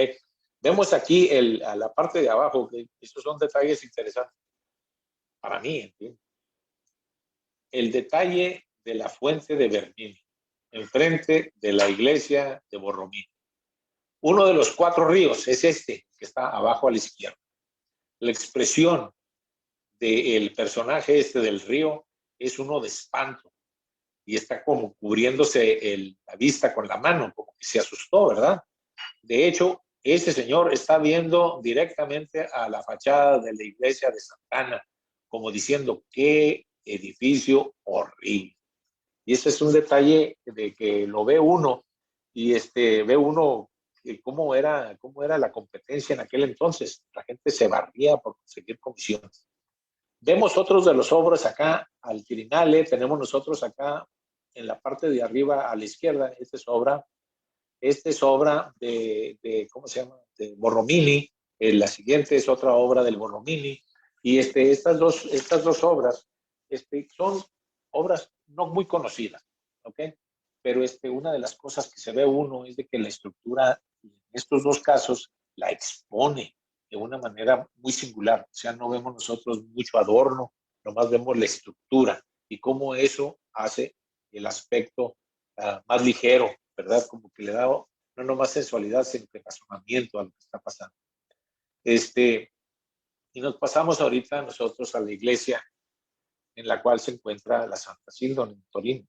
Vemos aquí a la parte de abajo, que estos son detalles interesantes para mí, ¿entiendes? El detalle de la fuente de Bernini, enfrente de la iglesia de Borromini. Uno de los 4 ríos es este, que está abajo a la izquierda. La expresión del personaje del río es uno de espanto y está como cubriéndose la vista con la mano, como que se asustó, ¿verdad? De hecho, ese señor está viendo directamente a la fachada de la iglesia de Sant'Anna, como diciendo, qué edificio horrible. Y ese es un detalle de que lo ve uno y ve uno cómo era la competencia en aquel entonces. La gente se barría por conseguir comisiones. Vemos otros de los obras acá al Quirinale, tenemos nosotros acá en la parte de arriba a la izquierda, esta es obra de ¿cómo se llama? De Borromini, la siguiente es otra obra del Borromini, y estas dos obras son obras no muy conocidas, ¿ok? Pero una de las cosas que se ve uno es de que la estructura en estos 2 casos la expone de una manera muy singular. O sea, no vemos nosotros mucho adorno, nomás vemos la estructura y cómo eso hace el aspecto más ligero, ¿verdad? Como que le da no nomás sensualidad, sino que razonamiento a lo que está pasando. Y nos pasamos ahorita nosotros a la iglesia en la cual se encuentra la Santa Sildon en Torino.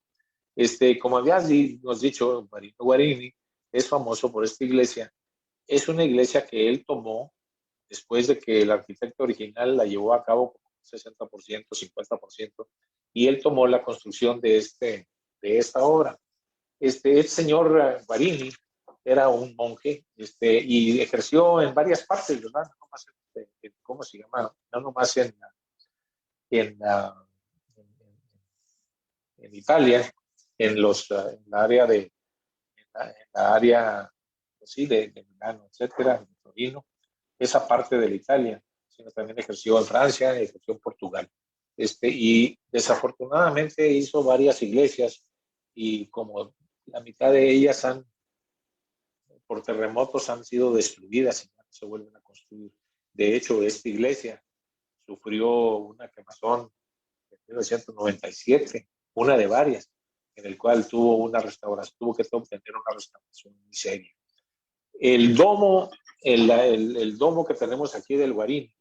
Como habías nos dicho Marino Guarini, es famoso por esta iglesia. Es una iglesia que él tomó después de que el arquitecto original la llevó a cabo como 60%, 50%, y él tomó la construcción de esta obra. Este señor Guarini era un monje y ejerció en varias partes, ¿verdad? No nomás ¿cómo se llama? No nomás en Italia, en la área en la área, pues sí, de Milano, etcétera, de Torino, esa parte de la Italia, sino también ejerció en Francia, ejerció en Portugal. Y desafortunadamente hizo varias iglesias y como la mitad de ellas por terremotos han sido destruidas y no se vuelven a construir. De hecho, esta iglesia sufrió una quemazón en 1997, una de varias, en el cual tuvo que obtener una restauración muy seria. El domo, el domo que tenemos aquí del Guarini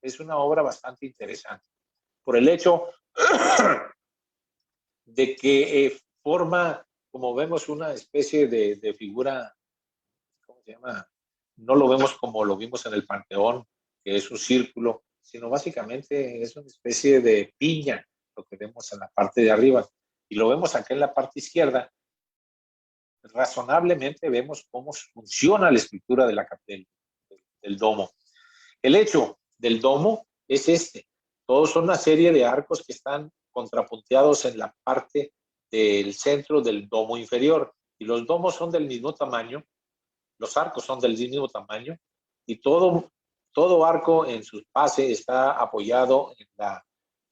es una obra bastante interesante por el hecho de que forma, como vemos, una especie de figura, ¿cómo se llama? No lo vemos como lo vimos en el Panteón, que es un círculo, sino básicamente es una especie de piña, lo que vemos en la parte de arriba. Y lo vemos acá en la parte izquierda. Razonablemente vemos cómo funciona la estructura de del domo. El hecho del domo es todos son una serie de arcos que están contrapunteados en la parte del centro del domo inferior, y los domos son del mismo tamaño, los arcos son del mismo tamaño, y todo arco en su base está apoyado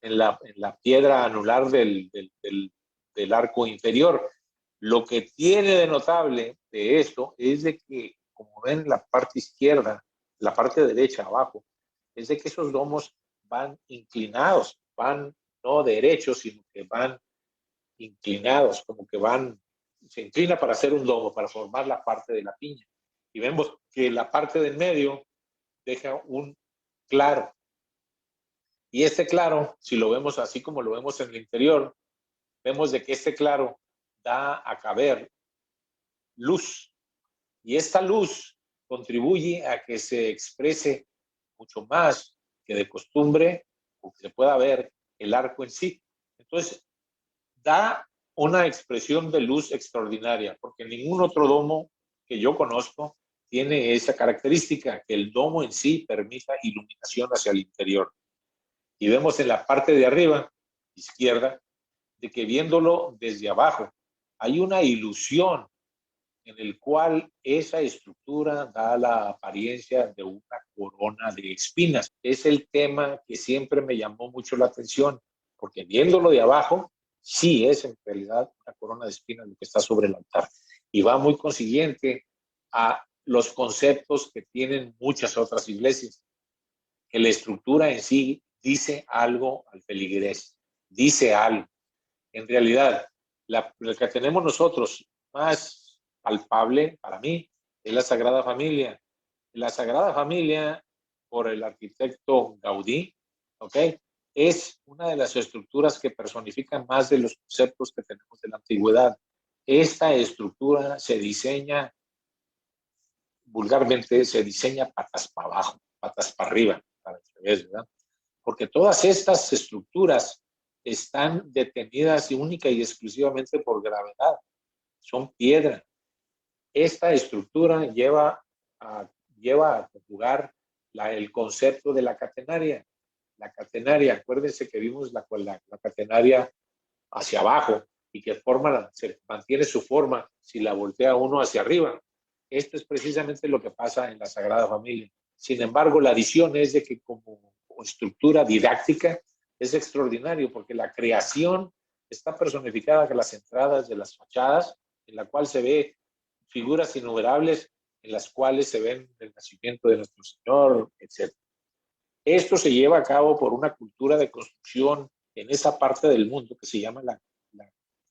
en la piedra anular del arco inferior. Lo que tiene de notable de esto es de que, como ven la parte izquierda, la parte derecha abajo, es de que esos domos van inclinados, van no derechos, sino que van inclinados, como que se inclina para hacer un domo, para formar la parte de la piña. Y vemos que la parte del medio deja un claro. Y este claro, si lo vemos así como lo vemos en el interior, vemos de que este claro da a caber luz. Y esta luz contribuye a que se exprese mucho más que de costumbre o que se pueda ver el arco en sí. Entonces, da una expresión de luz extraordinaria, porque ningún otro domo que yo conozco tiene esa característica, que el domo en sí permita iluminación hacia el interior. Y vemos en la parte de arriba, izquierda, de que viéndolo desde abajo, hay una ilusión en el cual esa estructura da la apariencia de una corona de espinas. Es el tema que siempre me llamó mucho la atención, porque viéndolo de abajo, sí es en realidad una corona de espinas lo que está sobre el altar. Y va muy consiguiente a los conceptos que tienen muchas otras iglesias, que la estructura en sí dice algo al feligrés, dice algo. En realidad, la que tenemos nosotros más palpable para mí es la Sagrada Familia. La Sagrada Familia, por el arquitecto Gaudí, ¿ok? Es una de las estructuras que personifican más de los conceptos que tenemos de la antigüedad. Esta estructura se diseña, vulgarmente, se diseña patas para abajo, patas para arriba, para que veas, ¿verdad? Porque todas estas estructuras están detenidas única y exclusivamente por gravedad. Son piedra. Esta estructura lleva a conjugar el concepto de la catenaria. La catenaria, acuérdense que vimos la catenaria hacia abajo y que se mantiene su forma si la voltea uno hacia arriba. Esto es precisamente lo que pasa en la Sagrada Familia. Sin embargo, la adición es de que como estructura didáctica es extraordinario, porque la creación está personificada en las entradas de las fachadas, en la cual se ve figuras innumerables en las cuales se ven el nacimiento de nuestro Señor, etc. Esto se lleva a cabo por una cultura de construcción en esa parte del mundo que se llama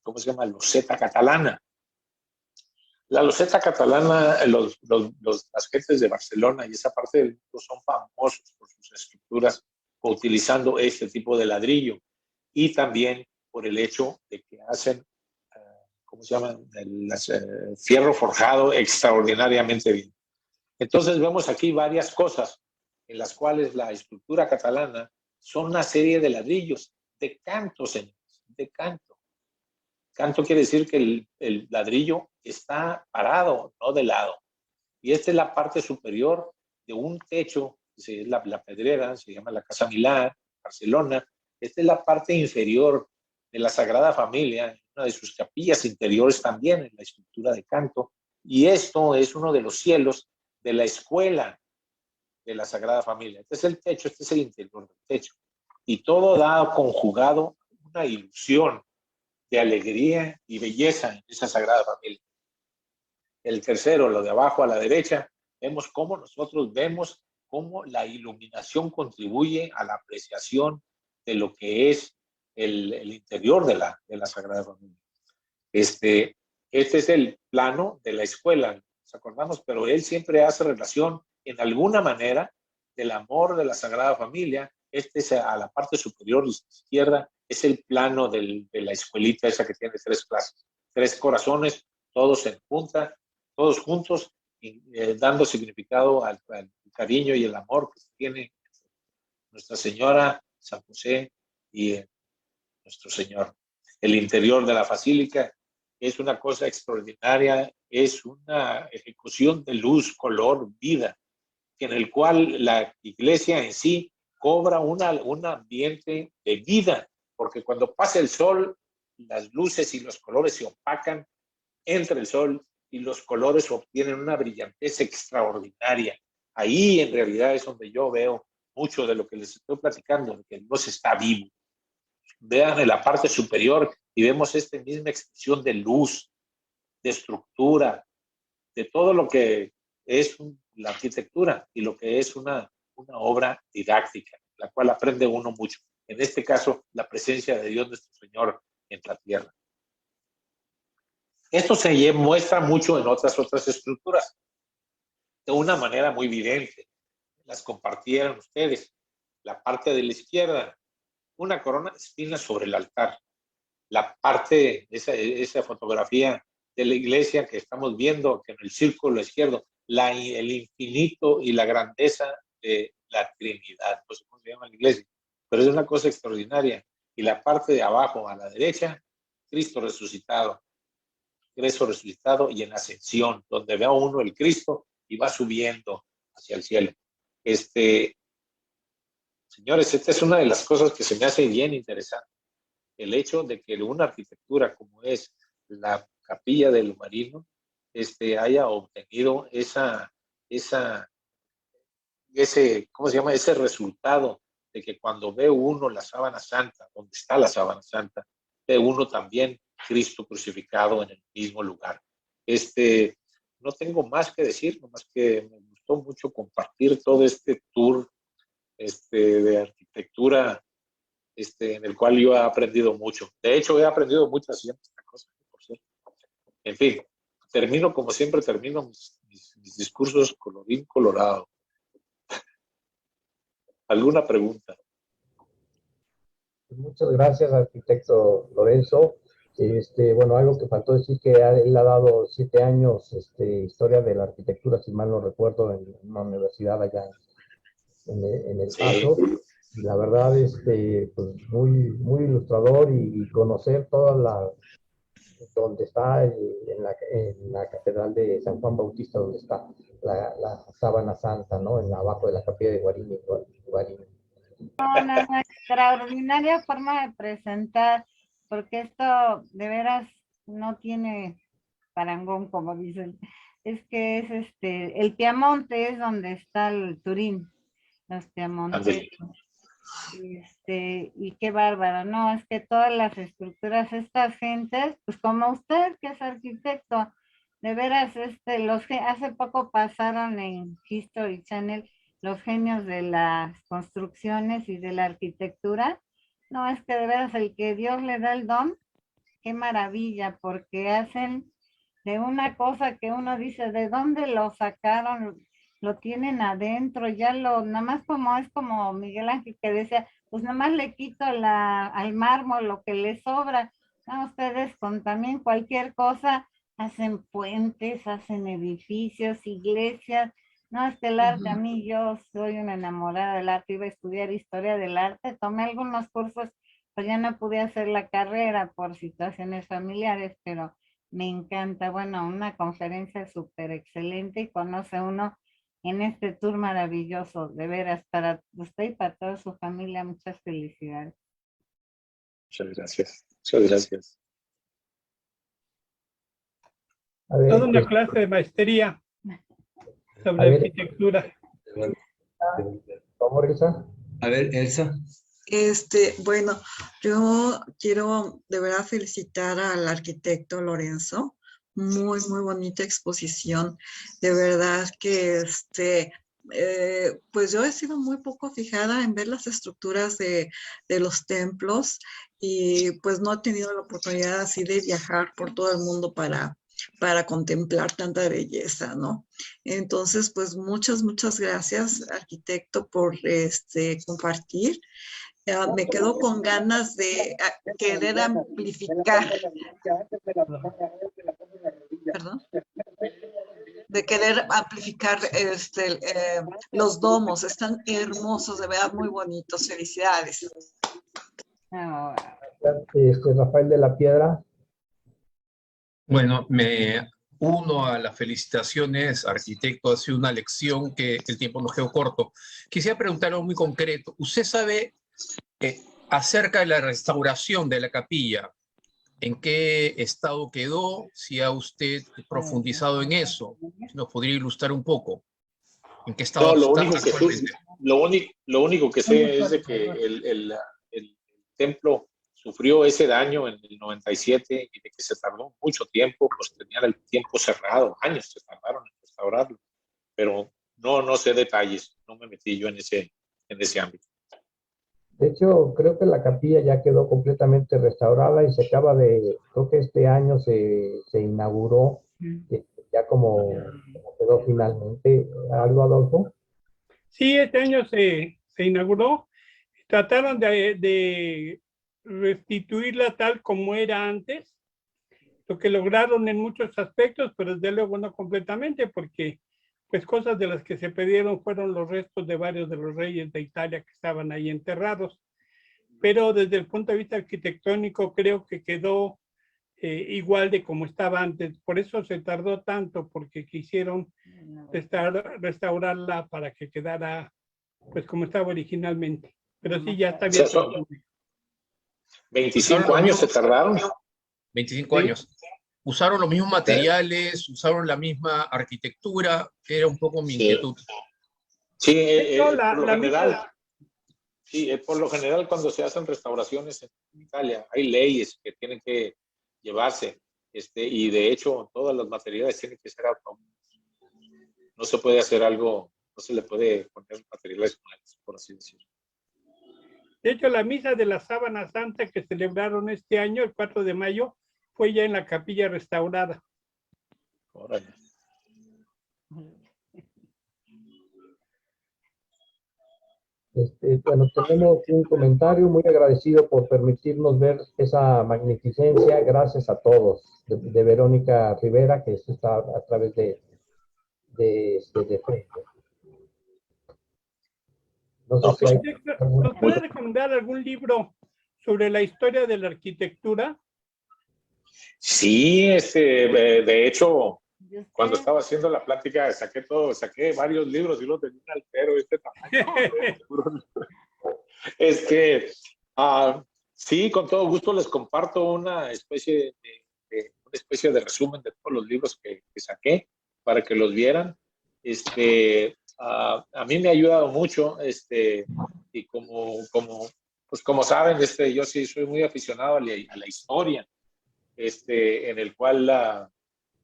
¿cómo se llama? Loseta catalana. La loseta catalana, las gentes de Barcelona y esa parte del mundo son famosos por sus estructuras utilizando este tipo de ladrillo, y también por el hecho de que hacen ¿cómo se llama? Fierro forjado extraordinariamente bien. Entonces vemos aquí varias cosas en las cuales la estructura catalana son una serie de ladrillos, de canto, señores, de canto. Canto quiere decir que el ladrillo está parado, no de lado. Y esta es la parte superior de un techo, que es la pedrera, se llama la Casa Milán, Barcelona. Esta es la parte inferior de la Sagrada Familia, una de sus capillas interiores también en la estructura de canto. Y esto es uno de los cielos de la escuela de la Sagrada Familia. Este es el techo, este es el interior del techo. Y todo da conjugado una ilusión de alegría y belleza en esa Sagrada Familia. El tercero, lo de abajo a la derecha, vemos cómo nosotros vemos cómo la iluminación contribuye a la apreciación de lo que es el interior de la Sagrada Familia. Este es el plano de la escuela, ¿nos acordamos? Pero él siempre hace relación en alguna manera del amor de la Sagrada Familia. Este es a la parte superior izquierda, es el plano de la escuelita esa que tiene 3 clases, 3 corazones, todos en punta, todos juntos, dando significado al cariño y el amor que tiene Nuestra Señora, San José y nuestro Señor. El interior de la basílica es una cosa extraordinaria, es una ejecución de luz, color, vida, en el cual la iglesia en sí cobra un ambiente de vida, porque cuando pasa el sol, las luces y los colores se opacan, entra el sol y los colores obtienen una brillantez extraordinaria. Ahí en realidad es donde yo veo mucho de lo que les estoy platicando, de que Dios está vivo. Vean en la parte superior y vemos esta misma expresión de luz, de estructura, de todo lo que es la arquitectura y lo que es una obra didáctica, la cual aprende uno mucho. En este caso, la presencia de Dios nuestro Señor en la tierra. Esto se muestra mucho en otras estructuras, de una manera muy evidente. Las compartieron ustedes. La parte de la izquierda, una corona de espinas sobre el altar. La parte, esa fotografía de la iglesia que estamos viendo, que en el círculo izquierdo, el infinito y la grandeza de la Trinidad. No sé cómo se llama la iglesia, pero es una cosa extraordinaria. Y la parte de abajo, a la derecha, Cristo resucitado. Cristo resucitado y en ascensión, donde ve a uno el Cristo y va subiendo hacia el cielo. Señores, esta es una de las cosas que se me hace bien interesante. El hecho de que una arquitectura como es la Capilla del Marino haya obtenido ¿cómo se llama? Ese resultado de que cuando ve uno la sábana santa, donde está la sábana santa, ve uno también Cristo crucificado en el mismo lugar. No tengo más que decir, nomás que me gustó mucho compartir todo este tour de arquitectura en el cual yo he aprendido mucho. De hecho, he aprendido muchas cosas, por cierto. En fin, termino como siempre termino mis discursos colorín colorado. ¿Alguna pregunta? Muchas gracias, arquitecto Lorenzo. Bueno, algo que faltó decir que él ha dado 7 años historia de la arquitectura, si mal no recuerdo, en una universidad allá en El Paso. Sí. Y la verdad, pues muy ilustrador y conocer toda donde está en la Catedral de San Juan Bautista, donde está la sábana santa, ¿no? Abajo de la capilla de Guarini. Una extraordinaria forma de presentar, porque esto de veras no tiene parangón, como dicen. Es que es el Piamonte es donde está el Turín, los Piamontes. Y qué bárbaro, ¿no? Es que todas las estructuras, estas gentes, pues como usted que es arquitecto, de veras, hace poco pasaron en History Channel los genios de las construcciones y de la arquitectura. No, es que de veras el que Dios le da el don, qué maravilla, porque hacen de una cosa que uno dice, ¿de dónde lo sacaron? Lo tienen adentro, nada más es como Miguel Ángel que decía, pues nada más le quito al mármol lo que le sobra. O No, ustedes con también cualquier cosa hacen puentes, hacen edificios, iglesias. No, es que el arte, a mí yo soy una enamorada del arte, iba a estudiar historia del arte, tomé algunos cursos, pues ya no pude hacer la carrera por situaciones familiares, pero me encanta. Bueno, una conferencia súper excelente y conoce uno en este tour maravilloso, de veras, para usted y para toda su familia, muchas felicidades. Muchas gracias. Muchas gracias. A ver, Toda una clase de maestría sobre A ver. arquitectura. ¿Por favor, Elsa? A ver, Elsa. Bueno, yo quiero de verdad felicitar al arquitecto Lorenzo. Muy, muy bonita exposición. De verdad que pues yo he sido muy poco fijada en ver las estructuras de los templos y pues no he tenido la oportunidad así de viajar por todo el mundo para contemplar tanta belleza, ¿no? Entonces, pues muchas, muchas gracias, arquitecto, por compartir. Me quedo con ganas de querer amplificar, perdón, de querer amplificar los domos. Están hermosos, de verdad, muy bonitos. Felicidades. No, Rafael de la Piedra. Bueno, me uno a las felicitaciones, arquitecto. Ha sido una lección que el tiempo nos quedó corto. Quisiera preguntar algo muy concreto. ¿Usted sabe acerca de la restauración de la capilla? ¿En qué estado quedó? Si ha usted profundizado en eso, ¿nos podría ilustrar un poco? ¿En qué estado No, está actualmente? lo único que sé es de que el templo sufrió ese daño en el 97 y de que se tardó mucho tiempo, pues tenían el tiempo cerrado, años se tardaron en restaurarlo, pero no sé detalles, no me metí yo en ese ámbito. De hecho, creo que la capilla ya quedó completamente restaurada y se acaba de, creo que este año se inauguró, ya como quedó finalmente. ¿Algo, Adolfo? Sí, este año se inauguró. Trataron de restituirla tal como era antes, lo que lograron en muchos aspectos, pero desde luego no completamente, porque pues cosas de las que se perdieron fueron los restos de varios de los reyes de Italia que estaban ahí enterrados. Pero desde el punto de vista arquitectónico creo que quedó igual de como estaba antes. Por eso se tardó tanto, porque quisieron restaurarla para que quedara pues como estaba originalmente. Pero sí, ya está abierto al público. 25 años se tardaron. 25 años. ¿Usaron los mismos materiales? ¿Usaron la misma arquitectura? Era un poco mi inquietud. Sí, por lo general cuando se hacen restauraciones en Italia hay leyes que tienen que llevarse, y de hecho todos los materiales tienen que ser autónomos. No se puede hacer algo, no se le puede poner materiales nuevos, por así decirlo. De hecho, la misa de la Sábana Santa que celebraron este año, el 4 de mayo, fue ya en la capilla restaurada. Órale. Bueno, tenemos un comentario muy agradecido por permitirnos ver esa magnificencia. Gracias a todos. De Verónica Rivera, que esto está a través de Facebook. No sé si hay ¿Nos puede recomendar algún libro sobre la historia de la arquitectura? Sí, de hecho, cuando estaba haciendo la plática saqué varios libros y los tenía un altero de este tamaño. Sí, con todo gusto les comparto una especie de resumen de todos los libros que saqué para que los vieran. A mí me ha ayudado mucho, y como saben, yo sí soy muy aficionado a la historia, en el cual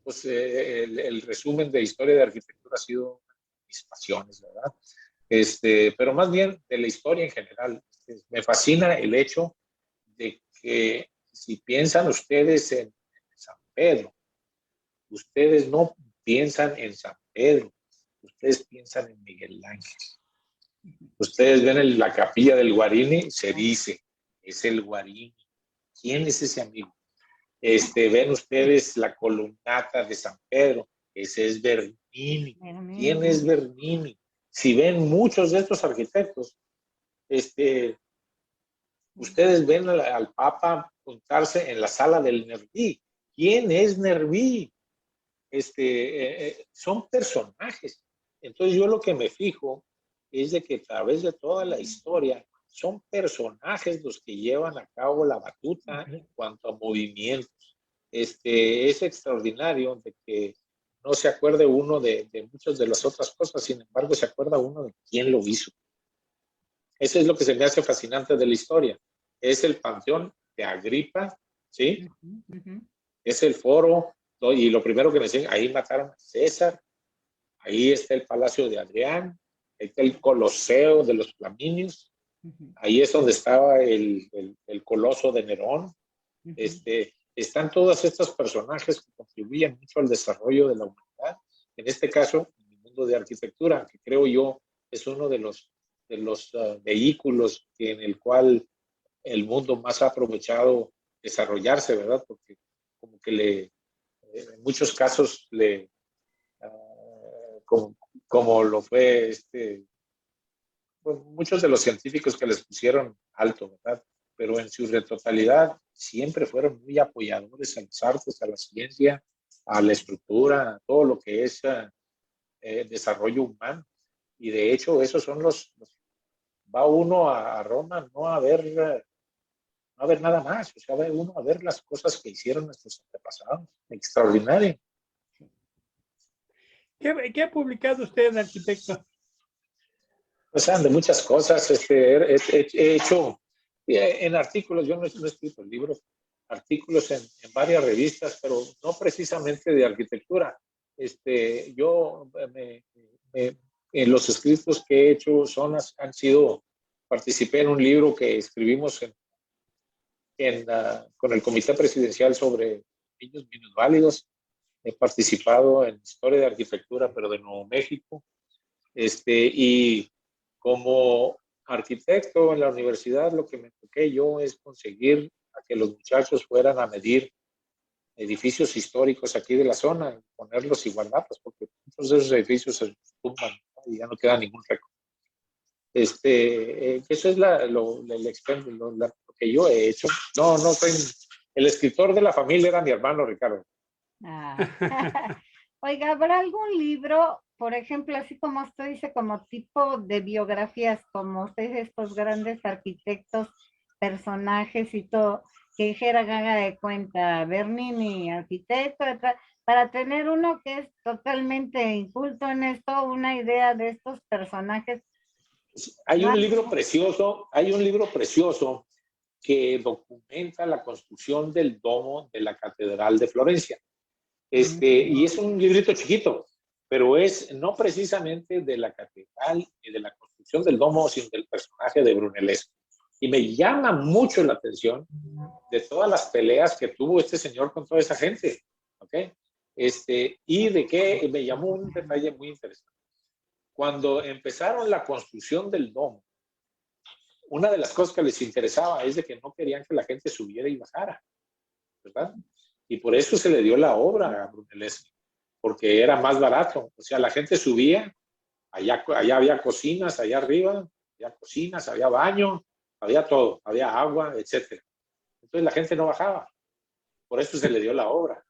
el resumen de historia de arquitectura ha sido una de mis pasiones, ¿verdad? Pero más bien de la historia en general. Me fascina el hecho de que si piensan ustedes en San Pedro, ustedes no piensan en San Pedro, ustedes piensan en Miguel Ángel. Ustedes ven la capilla del Guarini, se dice, es el Guarini. ¿Quién es ese amigo? Ven ustedes la columnata de San Pedro, ese es Bernini. ¿Quién es Bernini? Si ven muchos de estos arquitectos, ustedes ven al Papa juntarse en la sala del Nerví. ¿Quién es Nerví? Son personajes. Entonces yo lo que me fijo es de que a través de toda la historia son personajes los que llevan a cabo la batuta en cuanto a movimientos. Es extraordinario de que no se acuerde uno de muchas de las otras cosas, sin embargo se acuerda uno de quién lo hizo. Eso es lo que se me hace fascinante de la historia. Es el panteón de Agripa, ¿sí? Es el foro, y lo primero que me dicen, ahí mataron a César, ahí está el Palacio de Adrián, ahí está el Coloseo de los Flaminios, ahí es donde estaba el Coloso de Nerón. Están todos estos personajes que contribuyen mucho al desarrollo de la humanidad, en este caso, en el mundo de arquitectura, que creo yo es uno de los vehículos en el cual el mundo más ha aprovechado desarrollarse, ¿verdad? Porque como que en muchos casos como lo fue pues muchos de los científicos que les pusieron alto, ¿verdad? Pero en su totalidad siempre fueron muy apoyadores a las artes, a la ciencia, a la estructura, a todo lo que es desarrollo humano. Y de hecho, esos son va uno a Roma no a ver nada más, o sea, va uno a ver las cosas que hicieron nuestros antepasados. Extraordinario. ¿Qué ha publicado usted, arquitecto? O sea, de muchas cosas. He hecho en artículos, yo no he escrito libros, artículos en varias revistas, pero no precisamente de arquitectura. Yo en los escritos que he hecho participé en un libro que escribimos con el Comité Presidencial sobre niños minusválidos. He participado en Historia de Arquitectura, pero de Nuevo México. Y como arquitecto en la universidad, lo que me enfoqué yo es conseguir a que los muchachos fueran a medir edificios históricos aquí de la zona, ponerlos y guardarlos, porque muchos de esos edificios se tumban, ¿no? Y ya no queda ningún récord. Eso es lo que yo he hecho. No soy el escritor de la familia, era mi hermano Ricardo. Oiga, ¿habrá algún libro, por ejemplo, así como usted dice, como tipo de biografías, como usted dice, estos grandes arquitectos, personajes y todo, que dijera, haga de cuenta, Bernini, arquitecto, para tener uno que es totalmente inculto en esto, una idea de estos personajes? Hay un libro precioso que documenta la construcción del domo de la Catedral de Florencia. Y es un librito chiquito, pero es no precisamente de la catedral y de la construcción del domo, sino del personaje de Brunelleschi. Y me llama mucho la atención de todas las peleas que tuvo este señor con toda esa gente, ¿ok? Y de que me llamó un detalle muy interesante. Cuando empezaron la construcción del domo, una de las cosas que les interesaba es de que no querían que la gente subiera y bajara, ¿verdad? Y por eso se le dio la obra a Brunelleschi, porque era más barato. O sea, la gente subía, allá había cocinas, allá arriba, había cocinas, había baño, había todo, había agua, etc. Entonces la gente no bajaba. Por eso se le dio la obra.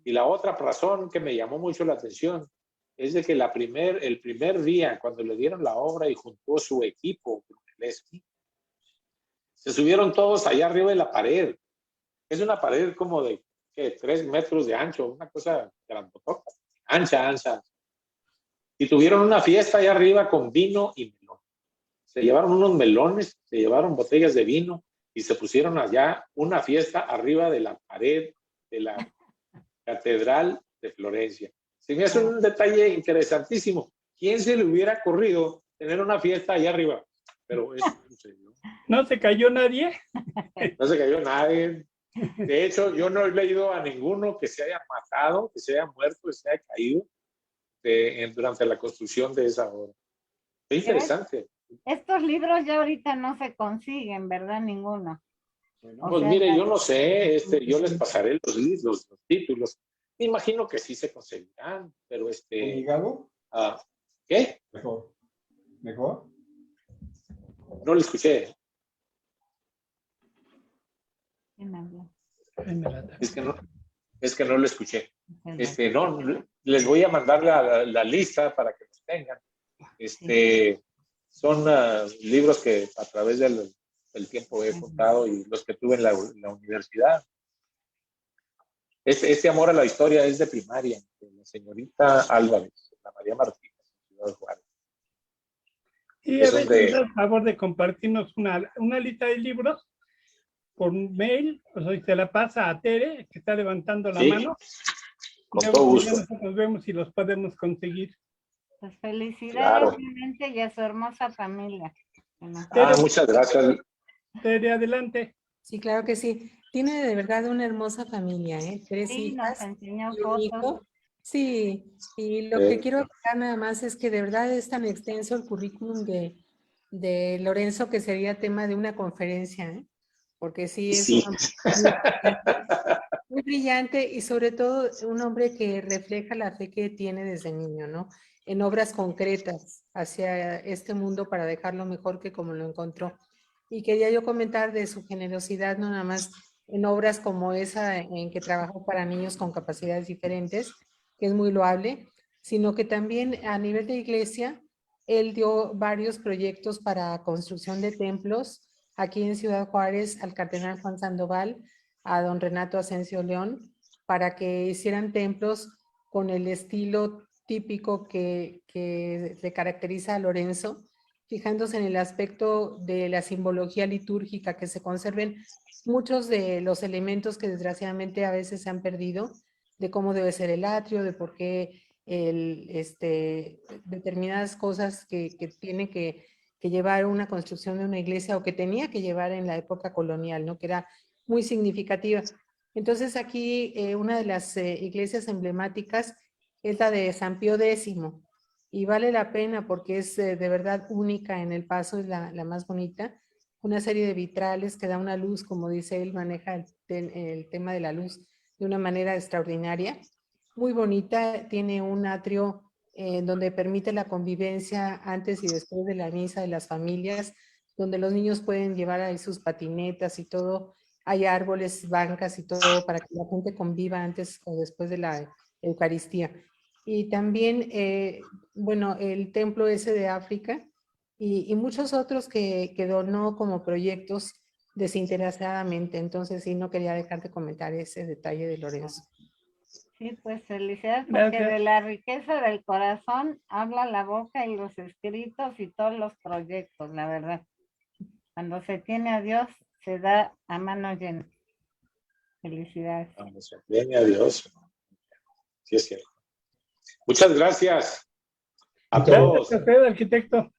Y la otra razón que me llamó mucho la atención es de que el primer día, cuando le dieron la obra y juntó su equipo, Brunelleschi, se subieron todos allá arriba de la pared. Es una pared como de 3 metros de ancho, una cosa grandotota, ancha. Y tuvieron una fiesta allá arriba con vino y melón. Se llevaron unos melones, se llevaron botellas de vino y se pusieron allá una fiesta arriba de la pared de la Catedral de Florencia. Se me hace un detalle interesantísimo. ¿Quién se le hubiera ocurrido tener una fiesta allá arriba? Pero eso sucedió. ¿No se cayó nadie? No se cayó nadie. De hecho, yo no he leído a ninguno que se haya matado, que se haya muerto, que se haya caído durante la construcción de esa obra. Es interesante. Estos libros ya ahorita no se consiguen, ¿verdad? Ninguno. Pues mire, yo no sé, yo les pasaré los títulos. Me imagino que sí se conseguirán, pero ¿Hígado? ¿qué? Mejor. ¿Mejor? No lo escuché. Es que no lo escuché. No, les voy a mandar la lista para que los tengan. Son libros que a través del tiempo he contado y los que tuve en la universidad. Este amor a la historia es de primaria, de la señorita Álvarez, la María Martínez, en Ciudad Juárez. Y a veces da el favor de compartirnos una lista de libros por mail, o sea, se la pasa a Tere, que está levantando la mano. Con todo gusto. Nosotros vemos si los podemos conseguir. Pues felicidades, Clemente, y a su hermosa familia. Muchas gracias. Tere, adelante. Sí, claro que sí. Tiene de verdad una hermosa familia, ¿eh? 3 Sí, hijas. nos enseñó Y un hijo. fotos. Sí, y lo que quiero aclarar nada más es que de verdad es tan extenso el currículum de Lorenzo que sería tema de una conferencia, ¿eh? Porque sí es un hombre muy brillante y sobre todo un hombre que refleja la fe que tiene desde niño, ¿no? En obras concretas hacia este mundo para dejarlo mejor que como lo encontró. Y quería yo comentar de su generosidad, no nada más en obras como esa en que trabajó para niños con capacidades diferentes, que es muy loable, sino que también a nivel de iglesia, él dio varios proyectos para construcción de templos aquí en Ciudad Juárez al cardenal Juan Sandoval, a don Renato Asensio León, para que hicieran templos con el estilo típico que le caracteriza a Lorenzo, fijándose en el aspecto de la simbología litúrgica, que se conserven muchos de los elementos que desgraciadamente a veces se han perdido, de cómo debe ser el atrio, de por qué determinadas cosas que tiene que llevar una construcción de una iglesia o que tenía que llevar en la época colonial, ¿no? Que era muy significativa. Entonces aquí una de las iglesias emblemáticas es la de San Pío X y vale la pena porque es de verdad única en El Paso, es la más bonita. Una serie de vitrales que da una luz, como dice él, maneja el tema de la luz de una manera extraordinaria. Muy bonita, tiene un atrio donde permite la convivencia antes y después de la misa de las familias, donde los niños pueden llevar ahí sus patinetas y todo. Hay árboles, bancas y todo para que la gente conviva antes o después de la Eucaristía. Y también, bueno, el templo ese de África y muchos otros que donó como proyectos desinteresadamente. Entonces, sí, no quería dejar de comentar ese detalle de Lorenzo. Sí, pues felicidades porque de la riqueza del corazón habla la boca y los escritos y todos los proyectos, la verdad. Cuando se tiene a Dios, se da a mano llena. Felicidades. Cuando se tiene a Dios. Sí, es cierto. Muchas gracias a todos. Gracias a usted, arquitecto.